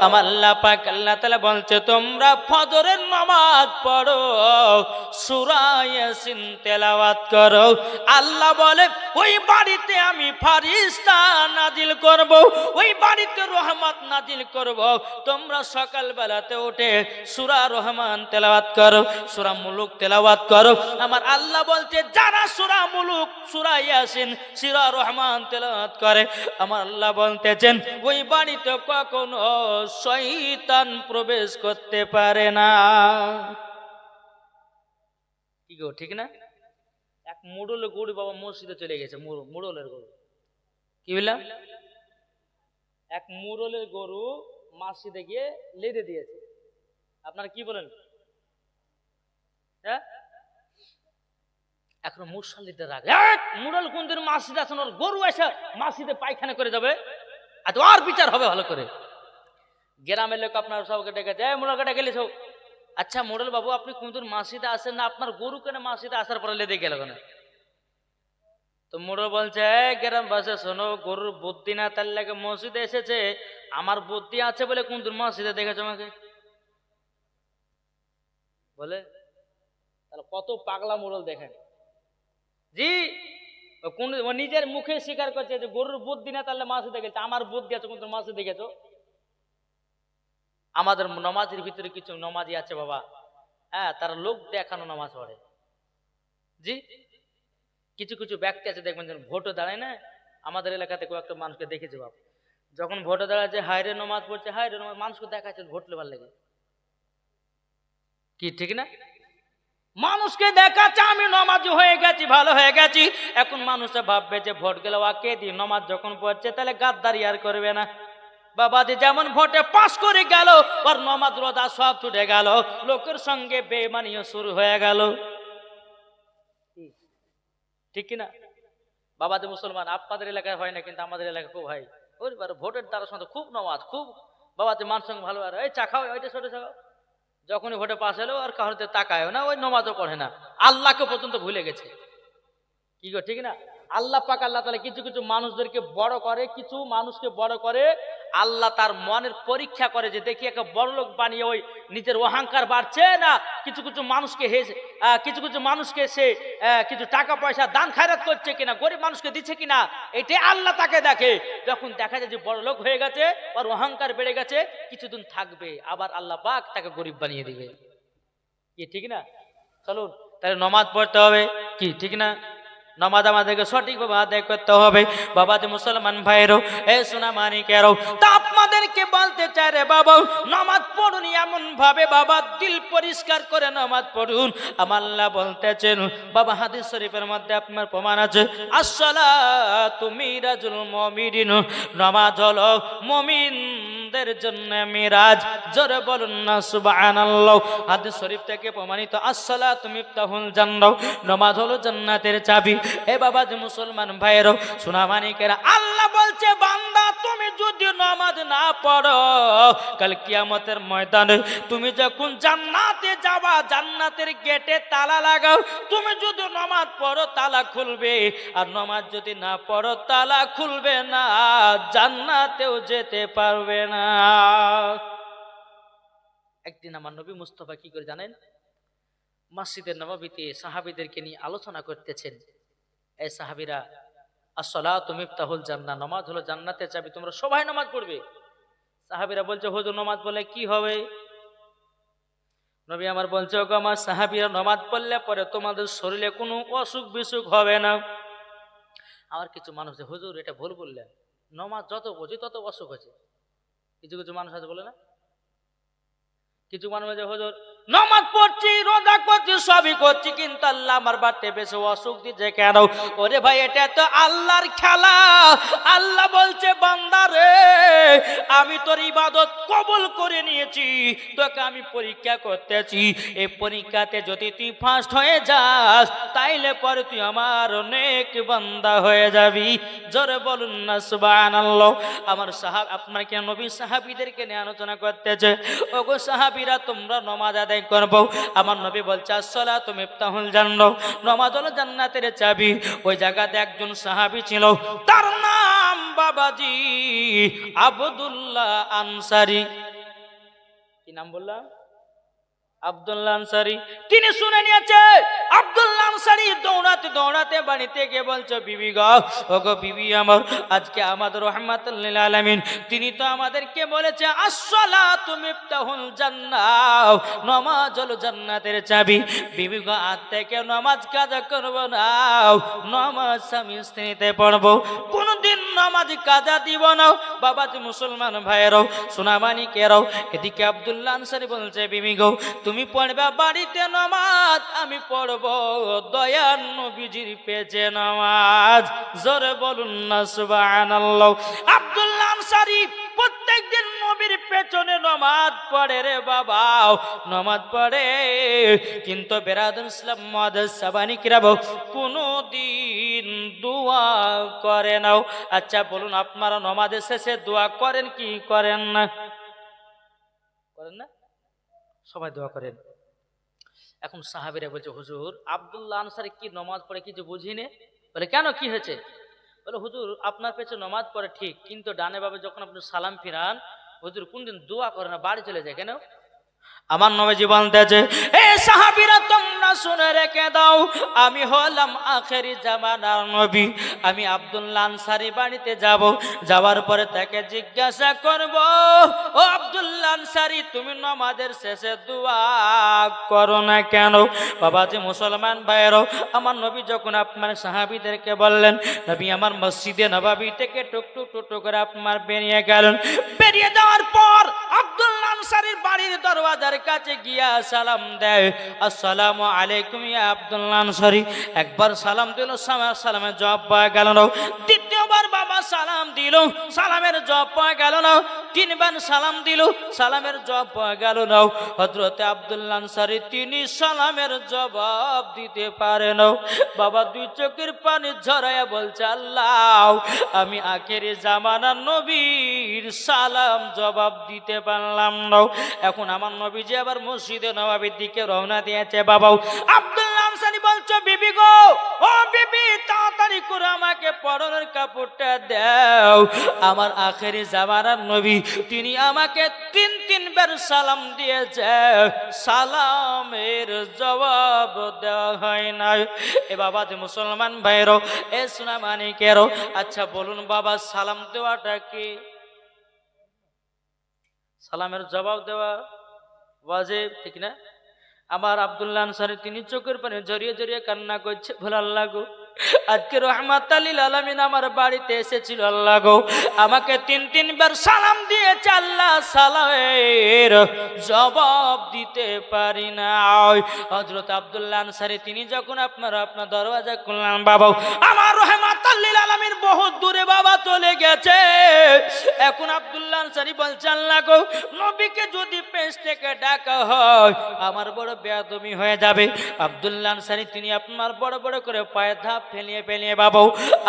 আমার আল্লাহ পাক আল্লাহ তাআলা বলছে তোমরা ফজরের নামাজ পড়ো, সূরা ইয়াসিন তেলাওয়াত করো। আল্লাহ বলে ওই বাড়িতে আমি ফেরেশতা নাজিল করব, ওই বাড়িতে রহমত নাজিল করব। তোমরা সকাল বেলাতে উঠে সূরা রহমান তেলাওয়াত করো, সূরা মুলুক তেলাওয়াত করো। আমার আল্লাহ বলছে যারা সূরা মুলুক, সূরা ইয়াসিন, সূরা রহমান তেলাওয়াত করে, আমার আল্লাহ বলতেছেন ওই বাড়িতে কখনো শয়তান প্রবেশ করতে পারে না। কি গো ঠিক না? এক মুড়লের গরু বাবা মসজিদে চলে গেছে, মুড়লের গরু। কি বললাম? এক মুড়লের গরু মসজিদে গিয়ে লেদে দিয়েছে। আপনারা কি বলেন? হ্যাঁ, এখন মুসল্লিদের আগে মুড়ল কোনদিন মসজিদে আসেন, ওর গরু এসে মসজিদে পায়খানা করে যাবে, আর আর বিচার হবে ভালো করে। গ্রামের লোক আপনার সবকে ডেকেছে, মুড়লকে ডেকে লিছো। আচ্ছা মুড়ল বাবু আপনি কোনদিন মসজিদে আসেন না, আপনার গরু কেন মসজিদে আসার পরে লেদে গেল কেন? তো মুড়ল বলছে গ্রাম বাসে শোনো, গরুর বুদ্ধি না তার লাগে মসজিদে এসেছে, আমার বুদ্ধি আছে বলে কোনদিন মসজিদে দেখেছো আমাকে? বলে তাহলে কত পাগলা মুড়ল দেখেন। জি কোন নিজের মুখে স্বীকার করছে যে গরুর বুদ্ধি না তাহলে মসজিদে গেছে, আমার বুদ্ধি আছে কোনদিন মসজিদে গেছো? আমাদের নমাজের ভিতরে কিছু নমাজি আছে বাবা, হ্যাঁ তারা লোক দেখানো নামাজ পড়ে। জি কিছু কিছু ব্যক্তি আছে দেখবেন যেন ভোটে দাঁড়ায় না, আমাদের এলাকাতে কয়েকটা মানুষকে দেখেছে বাবা, যখন ভোটে দাঁড়াচ্ছে হায়রে নমাজ পড়ছে, হায়রে নমাজ, মানুষকে দেখাচ্ছে ভোট লেবার লেগে। কি ঠিক না? মানুষকে দেখাচ্ছে আমি নমাজি হয়ে গেছি, ভালো হয়ে গেছি। এখন মানুষে ভাববে যে ভোট গেল ওকে দিয়ে, নমাজ যখন পড়ছে তাহলে গাদ্দারি আর করবে না। বাবাজি যেমন ভোটে পাস করে গেল, ওর নমাজ রোজা সব ছুটে গেল, লোকের সঙ্গে বেঈমানিও শুরু হয়ে গেল। ঠিক কিনা? বাবাজি মুসলমান আপনাদের এলাকায় হয় না, কিন্তু আমাদের এলাকায় খুব হয়। ওই ভোটের দ্বারা সঙ্গে খুব নমাজ, খুব বাবাজি মান সঙ্গে ভালো, আর এই চা খাও, ওইটা ছোট চা খাও। যখনই ভোটে পাস হলো আর কাহতে তাকায়ও না, ওই নমাজও পড়ে না, আল্লাহকে পর্যন্ত ভুলে গেছে। কি গো ঠিক না? আল্লাহ পাক আল্লাহ তাআলা কিছু কিছু মানুষদেরকে বড় করে, কিছু মানুষকে বড় করে, আল্লাহ তার মনের পরীক্ষা করে যে দেখি একটা বড় লোক বানিয়ে ওই নিজের অহংকার বাড়ছে না, কিছু কিছু মানুষকে কিছু কিছু মানুষকে সে কিছু টাকা পয়সা দান খায়রাত করছে কিনা, গরিব মানুষকে দিচ্ছে কিনা, এটাই আল্লাহ তাকে দেখে। যখন দেখা যায় যে বড় লোক হয়ে গেছে, ওর অহংকার বেড়ে গেছে, কিছুদিন থাকবে আবার আল্লাহ পাক তাকে গরিব বানিয়ে দিবে। কি ঠিক না? চলুন তাহলে নমাজ পড়তে হবে। কি ঠিক না? নামাজ আমাদেরকে সঠিকভাবে আদায় করতে হবে। বাবাজি মুসলমান ভাইরো, এ সোনা মানিকেরও, তা আপনাদেরকে বলতে চাই রে বাবা, নামাজ পড়ুন এমন ভাবে বাবা দিল পরিষ্কার করে নামাজ পড়ুন। আমার আল্লাহ বলতেছেন বাবা হাদিস শরীফের মধ্যে আপনার প্রমাণ আছে, আসসালাতু মিরাজুল মুমিনিন, নামাজ হলো মুমিনদের জন্য মিরাজ। জোরে বলুন না সুবহানাল্লাহ। হাদিস শরীফ থেকে প্রমাণিত, আসসালাতু মিফতাহুল জান্নাহ, নামাজ হলো জান্নাতের চাবি। এ বাবা যে মুসলমান ভাইয়েরও, সোনা মানিকেরা, আল্লাহ বলছে বান্দা তুমি যদি নামাজ না পড়ো, কাল কিয়ামতের ময়দানে তুমি যখন জান্নাতে যাবা, জান্নাতের গেটে তালা লাগাও, তুমি যদি নামাজ পড়ো তালা খুলবে, আর নামাজ যদি না পড়ো তালা খুলবে না, জান্নাতেও যেতে পারবে না। একদিন আমার নবী মুস্তাফা কি করে জানেন? মসজিদের নববীতে সাহাবীদেরকে নিয়ে আলোচনা করতেছেন। এই সাহাবীরা, আসসালাতু মিফতাহুল জান্নাহ, নামাজ হলো জান্নাতের চাবি, তোমরা সবাই নামাজ পড়বে। সাহাবীরা বলছে হুজুর নামাজ পড়লে কি হবে? নবী আমার বলছে ওগো আমার সাহাবীরা, নামাজ পড়লে পরে তোমাদের শরীরে কোনো অসুখ বিসুখ হবে না। আর কিছু মানুষ হুজুর এটা ভুল বললেন, নামাজ যত বুঝি তত অসুখ হচ্ছে। কিছু কিছু মানুষ আছে বলে না, কিছু মানুষ আছে হুজুর নামাজ পড়ছি, রোজা করছি, সবই করছি, কিন্তু আল্লাহ আমার বাড়তে বেশি অসুখ দিচ্ছে কেন? ওরে ভাই এটা তো আল্লাহর খেলা। আল্লাহ বলছে বান্দা রে, আমি তোর ইবাদত কবুল করে নিয়েছি, তোকে আমি পরীক্ষা করতেছি। এই পরীক্ষাতে যদি তুই ফার্স্ট হয়ে যাস, তাইলে পরে তুই আমার নেক বান্দা হয়ে যাবি। জোরে বলুন না সুবহানাল্লাহ। আমার আপনার কেন নবী সাহাবীদেরকে নিয়ে আলোচনা করতেছে, ওগো সাহাবীরা তোমরা নামাজ আদায় আদায় করব। আমার নবী বলছে আসসালাতু মিফতাহুল জান্নাহ, নামাজ হলো জান্নাতের চাবি। ওই জায়গাতে একজন সাহাবী ছিল, তার নাম বাবাজি আব্দুল্লাহ আনসারী। কি নাম বললাম? আব্দুল্লাহ আনসারী। তিনি শুনে নিয়েছে। আব্দুল্লাহ আনসারী দৌড়াতে দৌড়াতে বাড়িতে গিয়ে বলছে বিবি গো, ওগো বিবি আমার, আজকে আমাদের রাহমাতুল লিল আলামিন তিনি তো আমাদেরকে বলেছে আসসালাতু মিফতাহুল জান্নাহ, নামাজ হলো জান্নাতের চাবি। বিবি গো, আজ থেকে নামাজ কাজা করব না, নামাজ স্বামী স্ত্রীতে পড়বো, কোনদিন নামাজ কাজা দিব না। বাবাজি মুসলমান ভাইয়েরাও, সোনামানিকেরাও, এদিকে আব্দুল্লাহ আনসারী বলছে বিবি গো, তুমি পড়বা বাড়িতে নামাজ, আমি পড়ব দয়ার নবীজির পেজে নামাজ। জোরে বলুন না সুবহানাল্লাহ। আব্দুল্লাহ আনসারী প্রত্যেকদিন নবীর পেছনে নামাজ পড়ে রে বাবা, নামাজ পড়ে, কিন্তু বেরাদুল ইসলাম মুআদ্দাস সাবানিকরা কোনদিন দোয়া করে না। আচ্ছা বলুন, আপনারা নামাজের শেষে দোয়া করেন কি করেন না? করেন না? সবাই দোয়া করেন। এখন সাহাবীরা বলছে হুজুর আব্দুল্লাহ আনসারী কি নামাজ পড়ে কিছু বুঝিনে। বলে কেন, কি হয়েছে? বলে হুজুর আপনার পেছনে নামাজ পড়ে ঠিক, কিন্তু ডানে বামে যখন আপনি সালাম ফিরান হুজুর কোনদিন দোয়া করে না, বাড়ি চলে যায় কেন? আমার নবীজি বলতেছে এ সাহাবীরা তোমরা শুনে রেখে দাও, আমি হলাম আখেরি জামানার নবী। আমি আব্দুল্লাহ আনসারী বাড়িতে যাব, যাওয়ার পরে তাকে জিজ্ঞাসা করব, ও আব্দুল্লাহ আনসারী তুমি নামাজের শেষে দোয়া করো না কেন? বাবাজি মুসলমান ভাইয়েরও, আমার নবী যখন আপনার সাহাবীদেরকে বললেন, নবী আমার মসজিদে নববী থেকে টুকটুক টুকটুক করে আপনার বেরিয়ে গেলেন। বেরিয়ে যাওয়ার পর আব্দুল্লাহ আনসারীর বাড়ির দরওয়াজার কাছে গিয়া সালাম দেয়, আসসালামু আলাইকুম ইয়া আব্দুল্লাহ আনসারী। একবার সালাম দিল, সালামের জবাব পাওয়া গেল না। দ্বিতীয়বার বাবা সালাম দিল, সালামের জবাব পাওয়া গেল না। তিনবার সালাম দিল, সালামের জবাব পাওয়া গেল না। হযরতে আব্দুল্লাহ আনসারী তিনি সালামের জবাব দিতে পারে না। বাবা দুই চোখের পানি ঝরাইয়া বলছে আল্লাহ, আমি আখেরি জামানার নবীর সালাম জবাব দিতে পারলাম না। এখন আমার নবীজি আবার মসজিদে নববীর দিকে রওনা দিয়েছে। বাবাও আব্দুল্লাহ আনসারী বলছে বিবি গো, ও বিবি তাড়াতাড়ি করে আমাকে পরনের কাপড়টা দাও। আমার আখেরি জামানার নবী তিনি আমাকে তিনবার সালাম দিয়েছে, সালামের জবাব দেওয়া হয় না। এ বাবা যে মুসলমান ভাইরো, এ সোনামানিকেরও, আচ্ছা বলুন বাবা সালাম দেওয়াটা কি? সালামের জবাব দেওয়া ওয়াজিব, ঠিক না? আমার আব্দুল্লাহ আনসারী তিনি চোখের পানি জড়িয়ে জড়িয়ে কান্না করছে, বলে আল্লাহ গো, আজকে রাহমাতুল লিল আলামিন আমার বাড়িতে এসেছিল, আল্লাহ গো আমাকে তিনবার সালাম দিয়েছে, আল্লাহ সালামের জবাব দিতে পারি না। হযরত আব্দুল্লাহ আনসারী তিনি যখন আপনার দরওয়াজা খুললেন, বাবা আমার রাহমাতুল লিল আলামিন বহুত দূরে বাবা চলে গেছে। এখন আব্দুল্লাহ আনসারী বলছে আল্লাহ গো, নবীকে যদি পেশ থেকে ডাকা হয় আমার বড় বেয়াদবি হয়ে যাবে। আব্দুল্লাহ আনসারী তিনি আপনার বড় বড় করে পায়ে ধাপ ফেলিয়ে ফেলিয়ে বাবা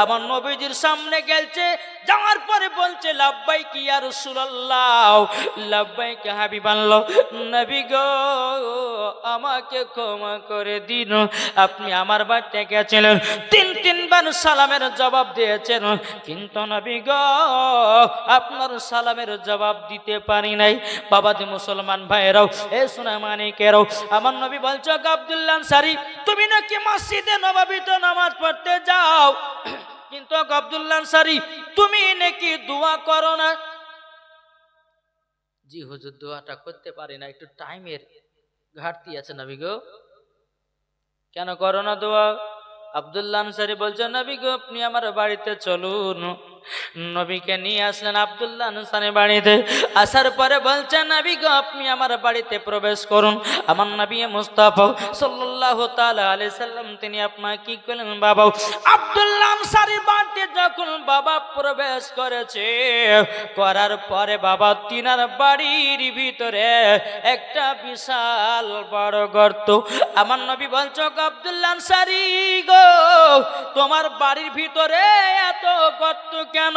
আমার নবীজির সামনে গেলছে। যাওয়ার পরে বলছে লাব্বাইক ইয়া রাসূলুল্লাহ, লাব্বাইক হাবিবাল্লাহ, নবী গো আমাকে ক্ষমা করে দিন, আপনি আমার বাড়িতে গেছিলেন, তিনবার সালামের জবাব দিয়েছেন, কিন্তু নবী গো আপনার সালামের জবাব দিতে পারি নাই। বাবাজি মুসলমান ভাইরাও, এ সোনামানিকেরাও, আমার নবী বলছে আব্দুল্লাহ আনসারী তুমি নাকি মসজিদে নববীতে নামাজ পড়তে যাও, কিন্তু আব্দুল্লাহ আনসারী তুমি নাকি দোয়া করো না? জি হুজুর দোয়াটা করতে পারি না, একটু টাইমের ঘাটতি আছে নবী গো। কেন করো না দোয়া? আব্দুল্লাহ আনসারী বলছে নবী গো আপনি আমার বাড়িতে চলুন। নবীকে নিয়ে আসলেন আব্দুল্লাহ আনসারী বাড়িতে। আসার পরে বলছেন নবী গো আপনি আমার বাড়িতে প্রবেশ করুন। আমার নবী মুস্তাফা সাল্লাল্লাহু তাআলা আলাইহি সাল্লাম তিনি আপনাকে কি করলেন? বাবা আব্দুল্লাহ আনসারীর বাড়িতে যখন বাবা প্রবেশ করেছে, করার পরে বাবা তিনার বাড়ির ভিতরে একটা বিশাল বড় গর্ত। আমার নবী বলছে আব্দুল্লাহ আনসারী গো তোমার বাড়ির ভিতরে এত গর্ত কেন?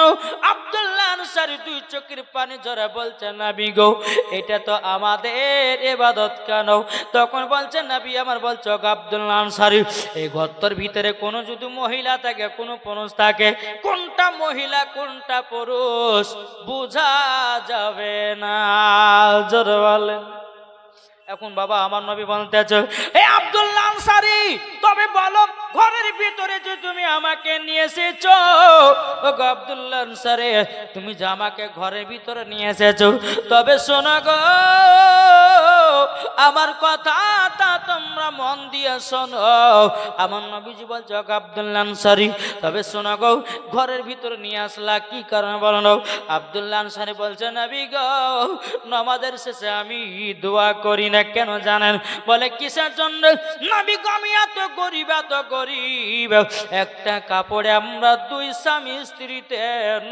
আব্দুল্লাহ আনসারী দুই চোখের পানি ঝরে বলছে, নবী গো, এটা তো আমাদের ইবাদত কেন? তখন বলছে, নবী আমার বলছো আব্দুল্লাহ আনসারী, এই গর্তের ভিতরে কোনো যদি মহিলা থাকে, কোনো পুরুষ থাকে, কোনটা মহিলা কোনটা পুরুষ বোঝা যাবে না। জোরে বলেন। এখন বাবা আমার নবী বলতেছে, হে আব্দুল্লাহ আনসারী, তবে বলো ঘরের ভিতরে যে তুমি আমাকে নিয়ে এসেছো, ও গো আব্দুল্লাহ আনসারী, তুমি যে আমাকে ঘরের ভিতরে নিয়ে এসেছো, তবে শোনো গো, আমার কথাটা তোমরা মন দিয়ে শোনো। আমার নবীজি বলছে, ও গো আব্দুল্লাহ আনসারী, তবে শোনো গো, ঘরের ভিতরে নিয়ে আসলা কি কারণে বলো না? আব্দুল্লাহ আনসারী বলছে, নবী গো, নামাজের শেষে আমি দোয়া করি না, কেন জানেন? বলে কিসের জন্য? নবী গো, আমি এত গরিব, এত গরিব, একটা কাপড়ে আমরা দুই স্বামী স্ত্রীতে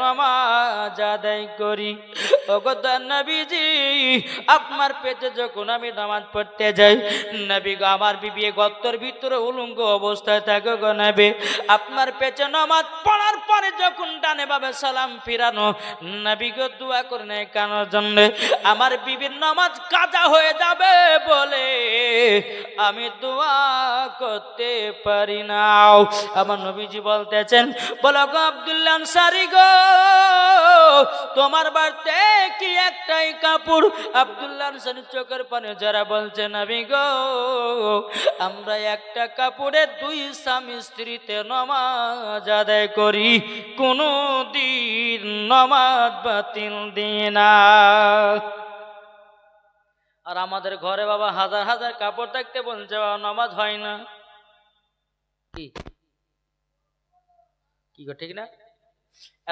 নামাজ আদায় করি। ওগো নবীজি, আপনার পেটে যখন আমি নামাজ পড়তে যাই, নবী গো, আমার বিবি গর্তের ভিতরে উলঙ্গ অবস্থায় থাকে গো নবী, আপনার পেটে নামাজ পড়ার পরে যখন ডানে বামে সালাম ফিরানো, নবী গো দোয়া করে নেয় কেন জন্য? আমার বিবির নামাজ কাজা হয়ে যাবে বলে আমি দোয়া করতে পারি না। আমার নবীজি বলতেছেন, বলো গো আব্দুল্লাহ আনসারী গো, তোমার বাড়িতে কি একটাই কাপড়? আব্দুল্লাহ আনসারী চোখের পানি যারা বলছে, নবী গো, আমরা একটা কাপড়ে দুই স্বামী স্ত্রীতে নামাজ আদায় করি, কোনো দিন নামাজ বাতিল দিই না। আর আমাদের ঘরে বাবা হাজার হাজার কাপড় থাকতে বলছে নামাজ হয় না। কি কি গো, ঠিক না?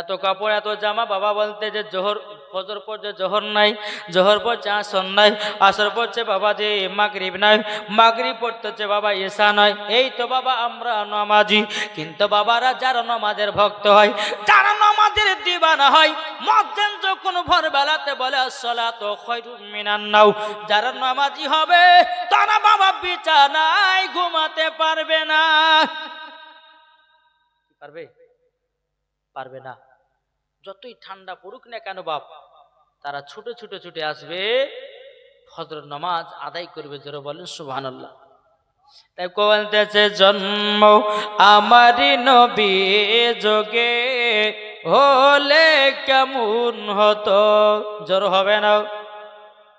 এত কাপড়, এত জামা, বাবা বলতে যে জোহর ফজর পড়ছে জোহর নাই, জোহর পড়ছে আসর নাই, আসর পড়ছে বাবা যে মাগরিব নাই, মাগরিব পড়তেছে বাবা ঈশা নয়। এই তো বাবা আমরা নামাজি, কিন্তু বাবারা যারা নামাজের ভক্ত হয়, যারা নামাজের দিওয়ানা হয়, মুয়াজ্জিন যখন ভোরবেলাতে বলে আসসালাতু খায়রুম মিনান নাও, যারা নামাজি হবে তারা বাবা বিছানায় ঘুমাতে পারবে না। পারবে? পারবে না। যতই ঠান্ডা পড়ুক না কেন বাপ, তারা ছুটে ছুটে ছুটে আসবে, ফজর নামাজ আদায় করবে। জোরে বলেন সুবহানাল্লাহ। তাই বলতেছে, জন্ম আমারই নবী যোগে হলে কেমন হতো। জোর হবে না?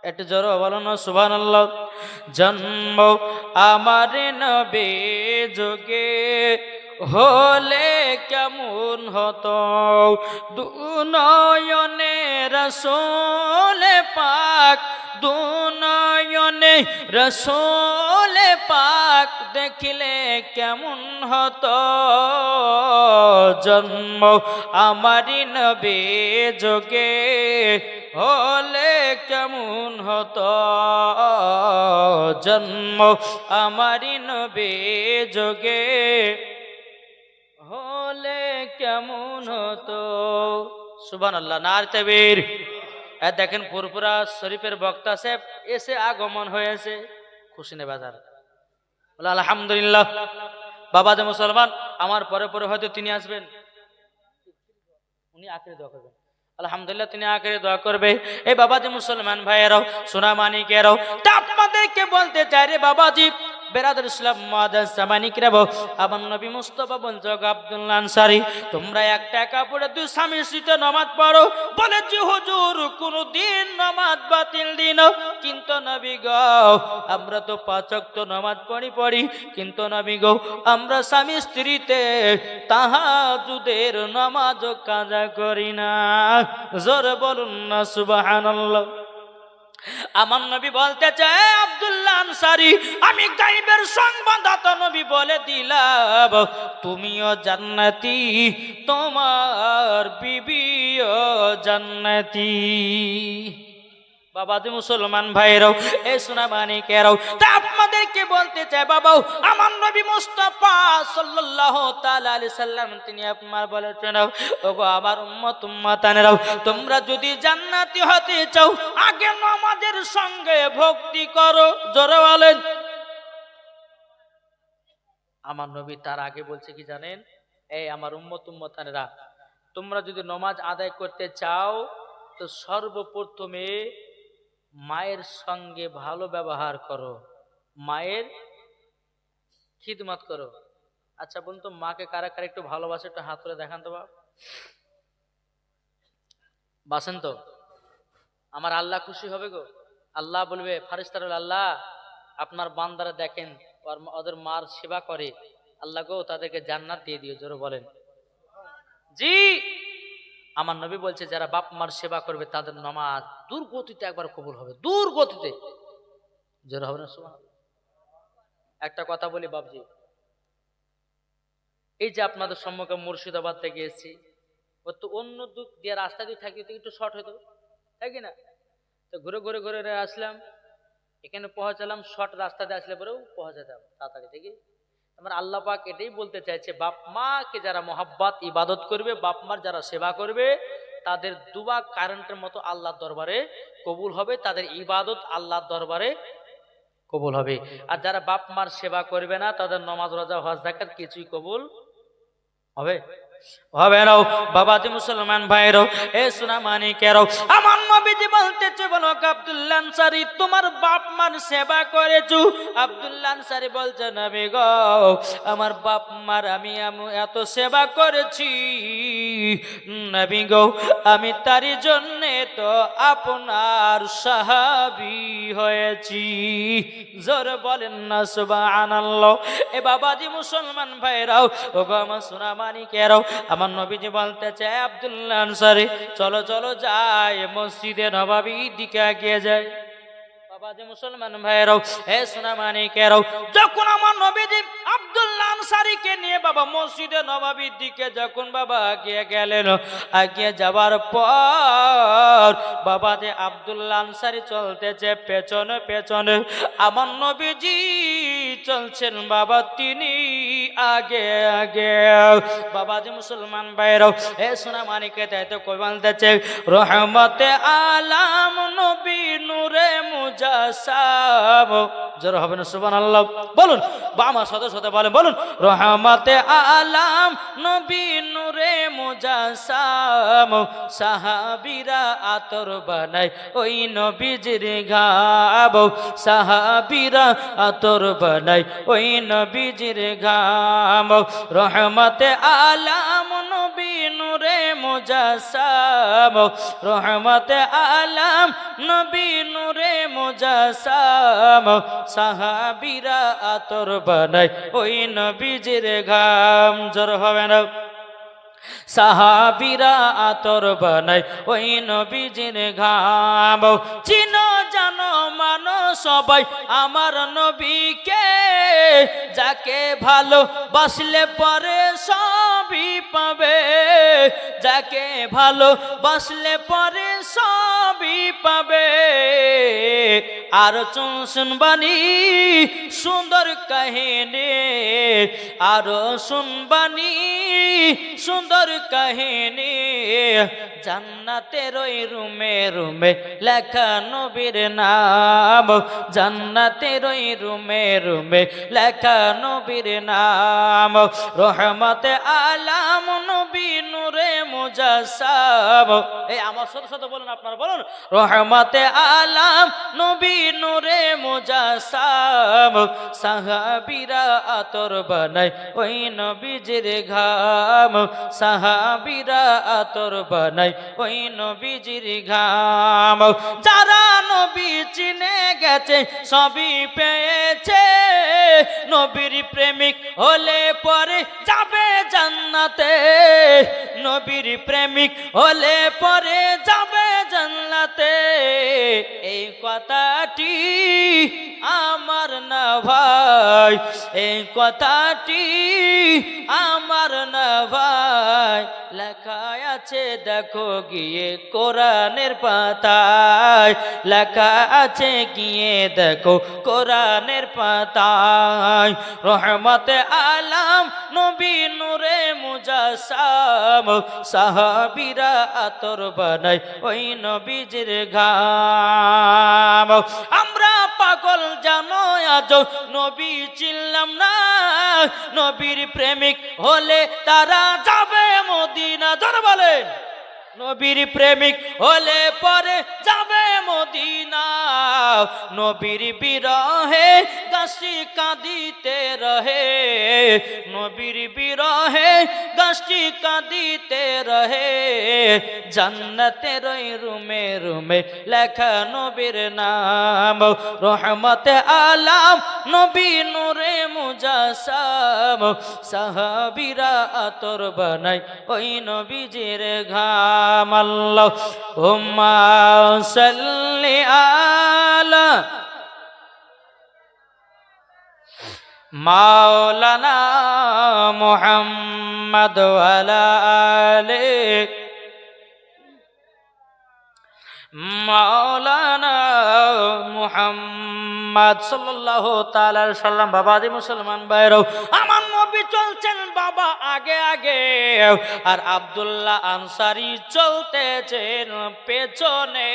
একটু জোর বলো না সুবহানাল্লাহ। জন্ম আমারই নবী যোগে হলে কেমন হতো, দুনয়নে রাসূল পাক, দুনয়নে রাসূল পাক দেখিলে কেমন হতো। জন্ম আমারই নবী যোগে হলে কেমন হতো, জন্ম আমারই নবী যোগে হলে কেমন হতো। সুবহানাল্লাহ, নারে তাকবীর। দেখেন ফুরফুরা শরীফের বক্তা সাহেব এসে আগমন হয়েছে, খুশি নে বাজার, বলে আলহামদুলিল্লাহ। বাবা যে মুসলমান, আমার পরে পরে হয়তো তিনি আসবেন, উনি আখেরে দোয়া করবেন। আলহামদুলিল্লাহ, তিনি আখেরে দোয়া করবে। এই বাবা যে মুসলমান ভাইয়েরাও, সোনা মানিকেরাও, তা আপনাদেরকে বলতে চাই রে বাবাজি, বেরাদুল ইসলাম মুআজ্জাজ সামানিকরা, আমার নবী মুস্তাফা বলছে, আব্দুল্লাহ আনসারী, তোমরা একটা কাপড়ে দুই স্বামী স্ত্রীতে নামাজ পড়ো। বলে যে হুজুর, কোনদিন নামাজ বাতিল দিন, কিন্তু নবী গো, আমরা তো 5 ওয়াক্ত নামাজ পড়ি, কিন্তু নবী গো, আমরা স্বামী স্ত্রীতে তাহাজ্জুদের নামাজও কাজা করি না। জোরে বলুন না সুবহানাল্লাহ। আমার নবী বলতে চায়, আব্দুল্লাহ আনসারী, আমি গায়বের সংবাদদাতা নবী বলে দিলাম, তুমিও জান্নাতি, তোমার বিবিও জান্নাতি। বাবা যে মুসলমান ভাইরাও, এই সোনা মানিকেরাও, তা আপনাদেরকে বলতে চাই বাবা, আমার নবী মুস্তাফা সাল্লাল্লাহু তাআলা আলাইহি সাল্লাম তিনি আপনার বলেছেন, ওগো আমার উম্মত উম্মাতানেরাও, তোমরা যদি জান্নাতি হতে চাও, আগে নামাজের সঙ্গে ভক্তি করো। জোরে বলেন। আমার নবী তার আগে বলছে কি জানেন? এই আমার উম্মত উম্মাতানেরা, তোমরা যদি নামাজ আদায় করতে চাও তো সর্বপ্রথমে মায়ের সঙ্গে ভালো ব্যবহার করো, মায়ের খিদমত করো। আচ্ছা বলুন তো, মাকে কারা কারা একটু ভালোবাসে, একটু হাত তুলে দেখান তো বাপ। বাসেন তো? আমার আল্লাহ খুশি হবে গো। আল্লাহ বলবে, ফারিস্তার আল্লাহ আপনার বান্দারা দেখেন ওদের মার সেবা করে, আল্লাহ গো তাদেরকে জান্নাত দিয়ে দিও। জোরে বলেন জি। আমার নবী বলছে যারা বাপ মার সেবা করবে তাদের নামাজ দুর্গতিতে একবার কবুল হবে, দুর্গতিতে। জোরে হবে না সুবহানাল্লাহ? একটা কথা বলি বাপজি, এই যে আপনাদের সম্মুখে মুর্শিদাবাদ থেকে এসেছি, ও তো অন্য দিক দিয়ে রাস্তা দিয়ে থাকি তো একটু শর্ট হতো, তাই কি না? তো ঘুরে ঘুরে ঘুরে আসলাম, এখানে পৌঁছালাম, শর্ট রাস্তা দিয়ে আসলে পরেও পৌঁছাতাম তাড়াতাড়ি, দেখি। আমার আল্লাহ পাক এটাই বলতে চাইছে, বাপ মাকে যারা মোহাব্বত ইবাদত করবে, বাপ মার যারা সেবা করবে, তাদের দুয়া কারেন্টের মতো আল্লাহর দরবারে কবুল হবে, তাদের ইবাদত আল্লাহর দরবারে কবুল হবে। আর যারা বাপ মার সেবা করবে না, তাদের নামাজ রোজা হজ যাকাত কিছুই কবুল হবে হবে না। বাবাজি মুসলমান ভাইরো, এ সোনা মানিকেরো, আমার নবীজি বলতেছে, বলো আব্দুল্লাহ আনসারী তোমার বাপ মার সেবা করেছো? আব্দুল্লাহ আনসারী বলছে, নবী গো আমার বাপ মার আমি এত সেবা করেছি নবী গো, আমি তারই জন্য তো আপনার সাহাবী হয়েছি। জোরে বলেন না সুবহানাল্লাহ। এ বাবাজি মুসলমান ভাইরাও, ও গো আমার সোনা মানিকেরো, আমার নবীজি বলতে চায়, আব্দুল্লাহ আনসারী চলো চলো যাই মসজিদে নববীর দিকে এগিয়ে যায়। বাবাজি মুসলমান ভাইরাও, হে সোনা মানিকেরো, যখন আমার নবীজি আব্দুল্লাহ আনসারীকে নিয়ে বাবা মসজিদে নববীর দিকে যখন বাবা এগিয়ে গেলেন, এগিয়ে যাওয়ার পর বাবাজি আব্দুল্লাহ আনসারী চলতেছে পেছনে পেছনে, আমার নবীজি চলছেন বাবা তিনি আগে আগে। বাবাজি মুসলমান ভাইরাও, হে সোনা মানিকে তাই তো কই বলতেছে, রহমতে আলাম নবী নূরে মুজাসসাম। জোরে হবে না সুবহানাল্লাহ? বলুন বা আমার সাথে সাথে বলেন, বলুন রহমতে আলাম নবী নূরে মুজাসসাম, সাহাবীরা আতর বানায় ওই নবীজির ঘাম, সাহাবীরা আতর বানায় ওই নবীজির ঘাম। রহমতে আলাম নবী নূরে মুজাসসাম, রহমতে আলাম নবী নূরে মুজাসসাম, সাহাবীরা আতর বানায় ওই নবীজির ঘাম। জোর হবে না? সাহাবীরা আতর বানায় ওই নবীজির ঘাম। চিনো জানো মানো সবাই আমার নবীকে, যাকে ভালো বাসলে পরে সবই পাবে, যাকে ভালো বাসলে পরে সবই পাবে। আর শুনবানি সুন্দর কাহিনী, আরো শুনবানি সুন্দর কাহিনী, জান্নাতের ওই রুমে রুমে লেখা নবীর নাম, জান্নাতের ওই রুমে রুমে লেখা নবীর নাম। রহমতে আলাম নবী নূরে মুজাসসাম। এই আমার সাথে সাথে বলুন, আপনারা বলুন, রহমতে আলাম নবী নূরে মুজাসসাম, সাহাবীরা আতর বানায় ওই নবীজির ঘাম, সাহাবীরা আতর বানায় ওই নবীজির ঘাম। যারা নবী চিনে গেছে সবই পেয়েছে, নবীর প্রেমিক হলে পরে যাবে জান্নাতে, নবীর প্রেমিক হলে পরে যাবে জান্নাতে। এই কথাটি আমার না ভাই, এই কথাটি আমার না ভাই, লেখা আছে দেখো গিয়ে কোরআনের পাতায়, লেখা আছে গিয়ে দেখো কোরআনের পাতায়। রহমতে আলাম নবী নূরে মুজাসসাম, সাহাবীরা আতর বানায় ওই নবীজির ঘাম। আমরা পাগল জানো আজ নবী চিনলাম না, নবীর প্রেমিক হলে তারা যাবে মদিনা, জোরে বলেন। নবীর প্রেমিক হলে পরে যাবে মদিনা, নবীর বিরহে গাছটি কাঁদিতে রহে, নবীর বিরহে গাছটি কাঁদিতে রহে, জান্নাতের ওই রুমে রুমে লেখা নবীর নাম, রহমতে আলাম নবী নূরে মুজাসসাম, সাহাবীরা আতর বানায় ওই নবীজির ঘাম। আল্লাহুম্মা সাল্লি আলা মাওলানা মুহাম্মদ ওয়া আলা আলি মাওলানা মুহাম্মদ সাল্লাল্লাহু তাআলা আলাইহি সাল্লাম। বাবাজি মুসলমান ভাইরাও, আমার নবী চলছেন বাবা আগে আগে, আর আব্দুল্লাহ আনসারী চলতেছেন পেছনে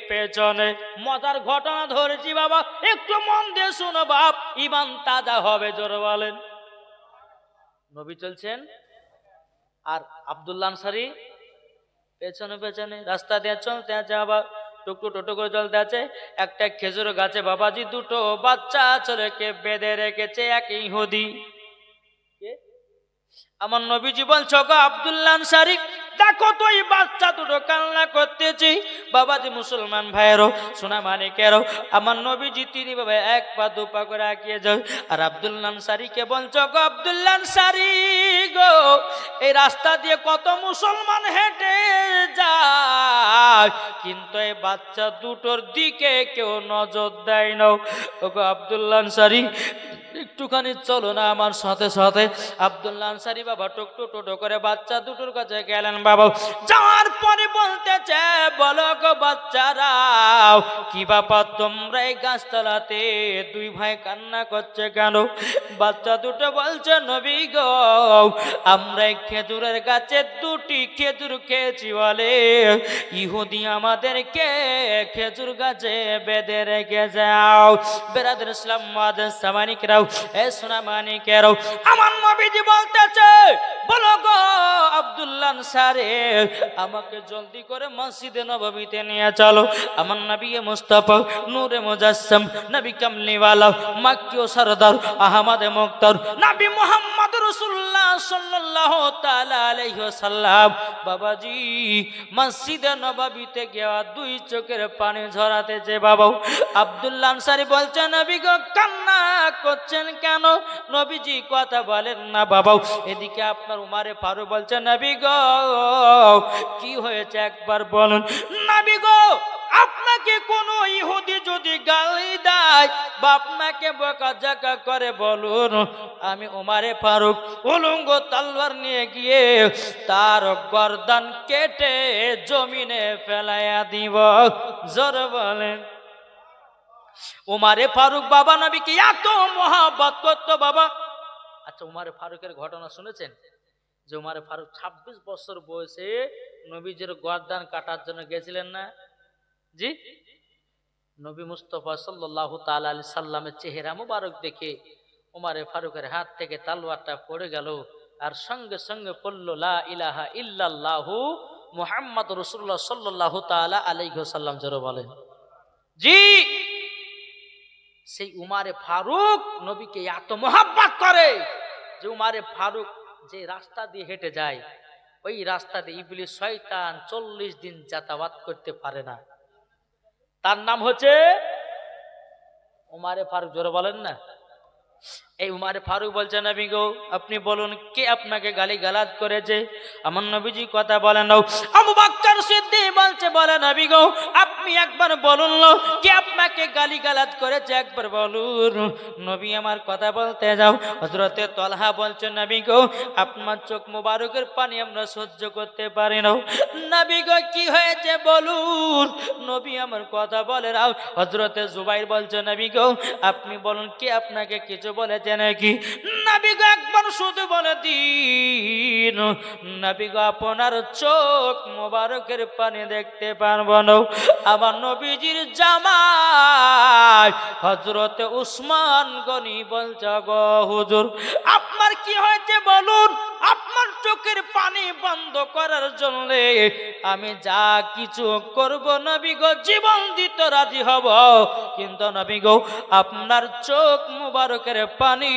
পেছনে। মজার ঘটনা ধরেছি বাবা, একটু মন দিয়ে শুনো বাপ, ঈমান তাজা হবে। জোরে বলেন। নবী চলছেন আর আব্দুল্লাহ আনসারী পেছনে পেছনে রাস্তা দিয়ে চলতে আছে, আবার টুকটু টোটো করে চলতে আছে। একটা খেজুর গাছে বাবাজি দুটো বাচ্চা ছেলেকে বেঁধে রেখেছে এক ইহুদি। আমার নবীজি বলছো গো আব্দুল্লাহ আনসারী, দেখো তো এই বাচ্চা দুটো কান্না করতেছি। বাবাজি মুসলমান ভাইয়েরও সোনা মানিকেরও, আমার নবীজি তিনি বাবা এক পা দু পা করে এগিয়ে যাও, আর আব্দুল্লাহ আনসারীকে বলছো গো আব্দুল্লাহ আনসারী গো, এই রাস্তা দিয়ে কত মুসলমান হেঁটে যায়, কিন্তু এই বাচ্চা দুটোর দিকে কেউ নজর দেয় না। ও গো আব্দুল্লাহ আনসারী, একটুখানি চলো না আমার সাথে সাথে। আব্দুল্লাহ আনসারী বাবা টুকটু টোটো করে বাচ্চা দুটোর কাছে গেলেন। বাবা যাওয়ার পরে বলতেছে, বলো গো বাচ্চারাও, কি ব্যাপার তোমরা এই গাছতলাতে দুই ভাই কান্না করছে কেন? বাচ্চা দুটো বলছে, নবী গো, আমরা খেজুরের গাছে দুটি খেজুর খেয়েছি বলে ইহুদি আমাদেরকে খেজুর গাছে বেঁধে রেখে যাও। বেরাদর ইসলাম মুআজ্জাজ সামানিকরাও, এ সোনা মানিকেরাও, আমার নবীজি বলতেছে, বলো গো আব্দুল্লাহ আনসারী, আমাকে জলদি করে মসজিদে নববীতে নিয়ে চলো। আমার নবী মুস্তাফা নূরে মুজাসসাম, নবী কামলিওয়ালা, মাক্কি ও সরদার, আহমদ মুক্তার, নবী মুহাম্মদ রাসূলুল্লাহ সাল্লাল্লাহু তাআলা আলাইহি ওয়াসাল্লাম বাবাজি মসজিদে নববীতে গিয়ে দুই চোখের পানি ঝরাতেছে। বাবা আব্দুল্লাহ আনসারী বলছে, নবী গো কান্না করছেন কেন? নবীজি কথা বলেন না। বাবা এদিকে আপনার উমারে ফারুক বলছে, নবী গো কি হয়েছে একবার বলুন। নবী গো আপনাকে কোনো ইহুদি যদি গালি দেয় বা আপনাকে বকাঝকা করে বলুন, আমি উমারে ফারুক উলঙ্গ তলোয়ার নিয়ে গিয়ে তার গর্দান কেটে জমিনে ফেলাইয়া দিব। জোরে বলেন। উমারে ফারুক বাবা নবীকে এত মহব্বত করতো বাবা। আচ্ছা, উমারে ফারুকের ঘটনা শুনেছেন যে উমারে ফারুক 26 বছর বয়সে নবীজির গর্দান কাটার জন্য গেছিলেন না? জি, নবী মুস্তাফা সাল্লাল্লাহু তাআলা আলাইহি সাল্লামের চেহারা মুবারক দেখে উমারে ফারুকের হাত থেকে তলোয়ারটা পড়ে গেল, আর সঙ্গে সঙ্গে পড়ল লা ইলাহা ইল্লাল্লাহু মুহাম্মাদুর রাসূলুল্লাহ সাল্লাল্লাহু তাআলা আলাইহি ওয়াসাল্লাম। জোরে বলেন। জি, সেই উমারে ফারুক নবীকে এত মহব্বত করে যে উমারে ফারুক যে রাস্তা দিয়ে হেঁটে যায়, ওই রাস্তা দিয়ে ইবলিস শয়তান 40 দিন যাতায়াত করতে পারে না। তার নাম হচ্ছে উমারে ফারুক। জোরে বলেন না। এই উমারে ফারুক বলছে, নবী গো আপনি বলুন কে আপনাকে গালি গালাজ করেছে? আমার নবীজি কথা বলেন না। আবু বকর সিদ্দিক বলছে, বলে নবী গো আপনি একবার বলুন কে আপনাকে গালি গালাজ করেছে, একবার বলুন। নবী আমার কথা বলতে যাও। হযরতে তালহা বলছে, নবী গো আপনার চোখ মোবারকের পানি আমরা সহ্য করতে পারি না। নবী গো কি হয়েছে বলুন। নবী আমার কথা বলে রাও। হযরতে জুবাইর বলছে, নবী গো আপনি বলুন কে আপনাকে কিছু কিছু বলেছে নাকি? নবী গো একবার শুধু বলে দিন, নবী গো আপনার চোখ মোবারকের পানি দেখতে পারবো না। আমার নবীজির জামাই হযরতে উসমান গনি বলছে গো হুজুর আপনার কি হয়েছে বলুন, আপনার চোখের পানি বন্ধ করার জন্য আমি যা কিছু করব নবী গো, জীবন দিতে রাজি হব, কিন্তু নবী গো আপনার চোখ মুবারকের পানি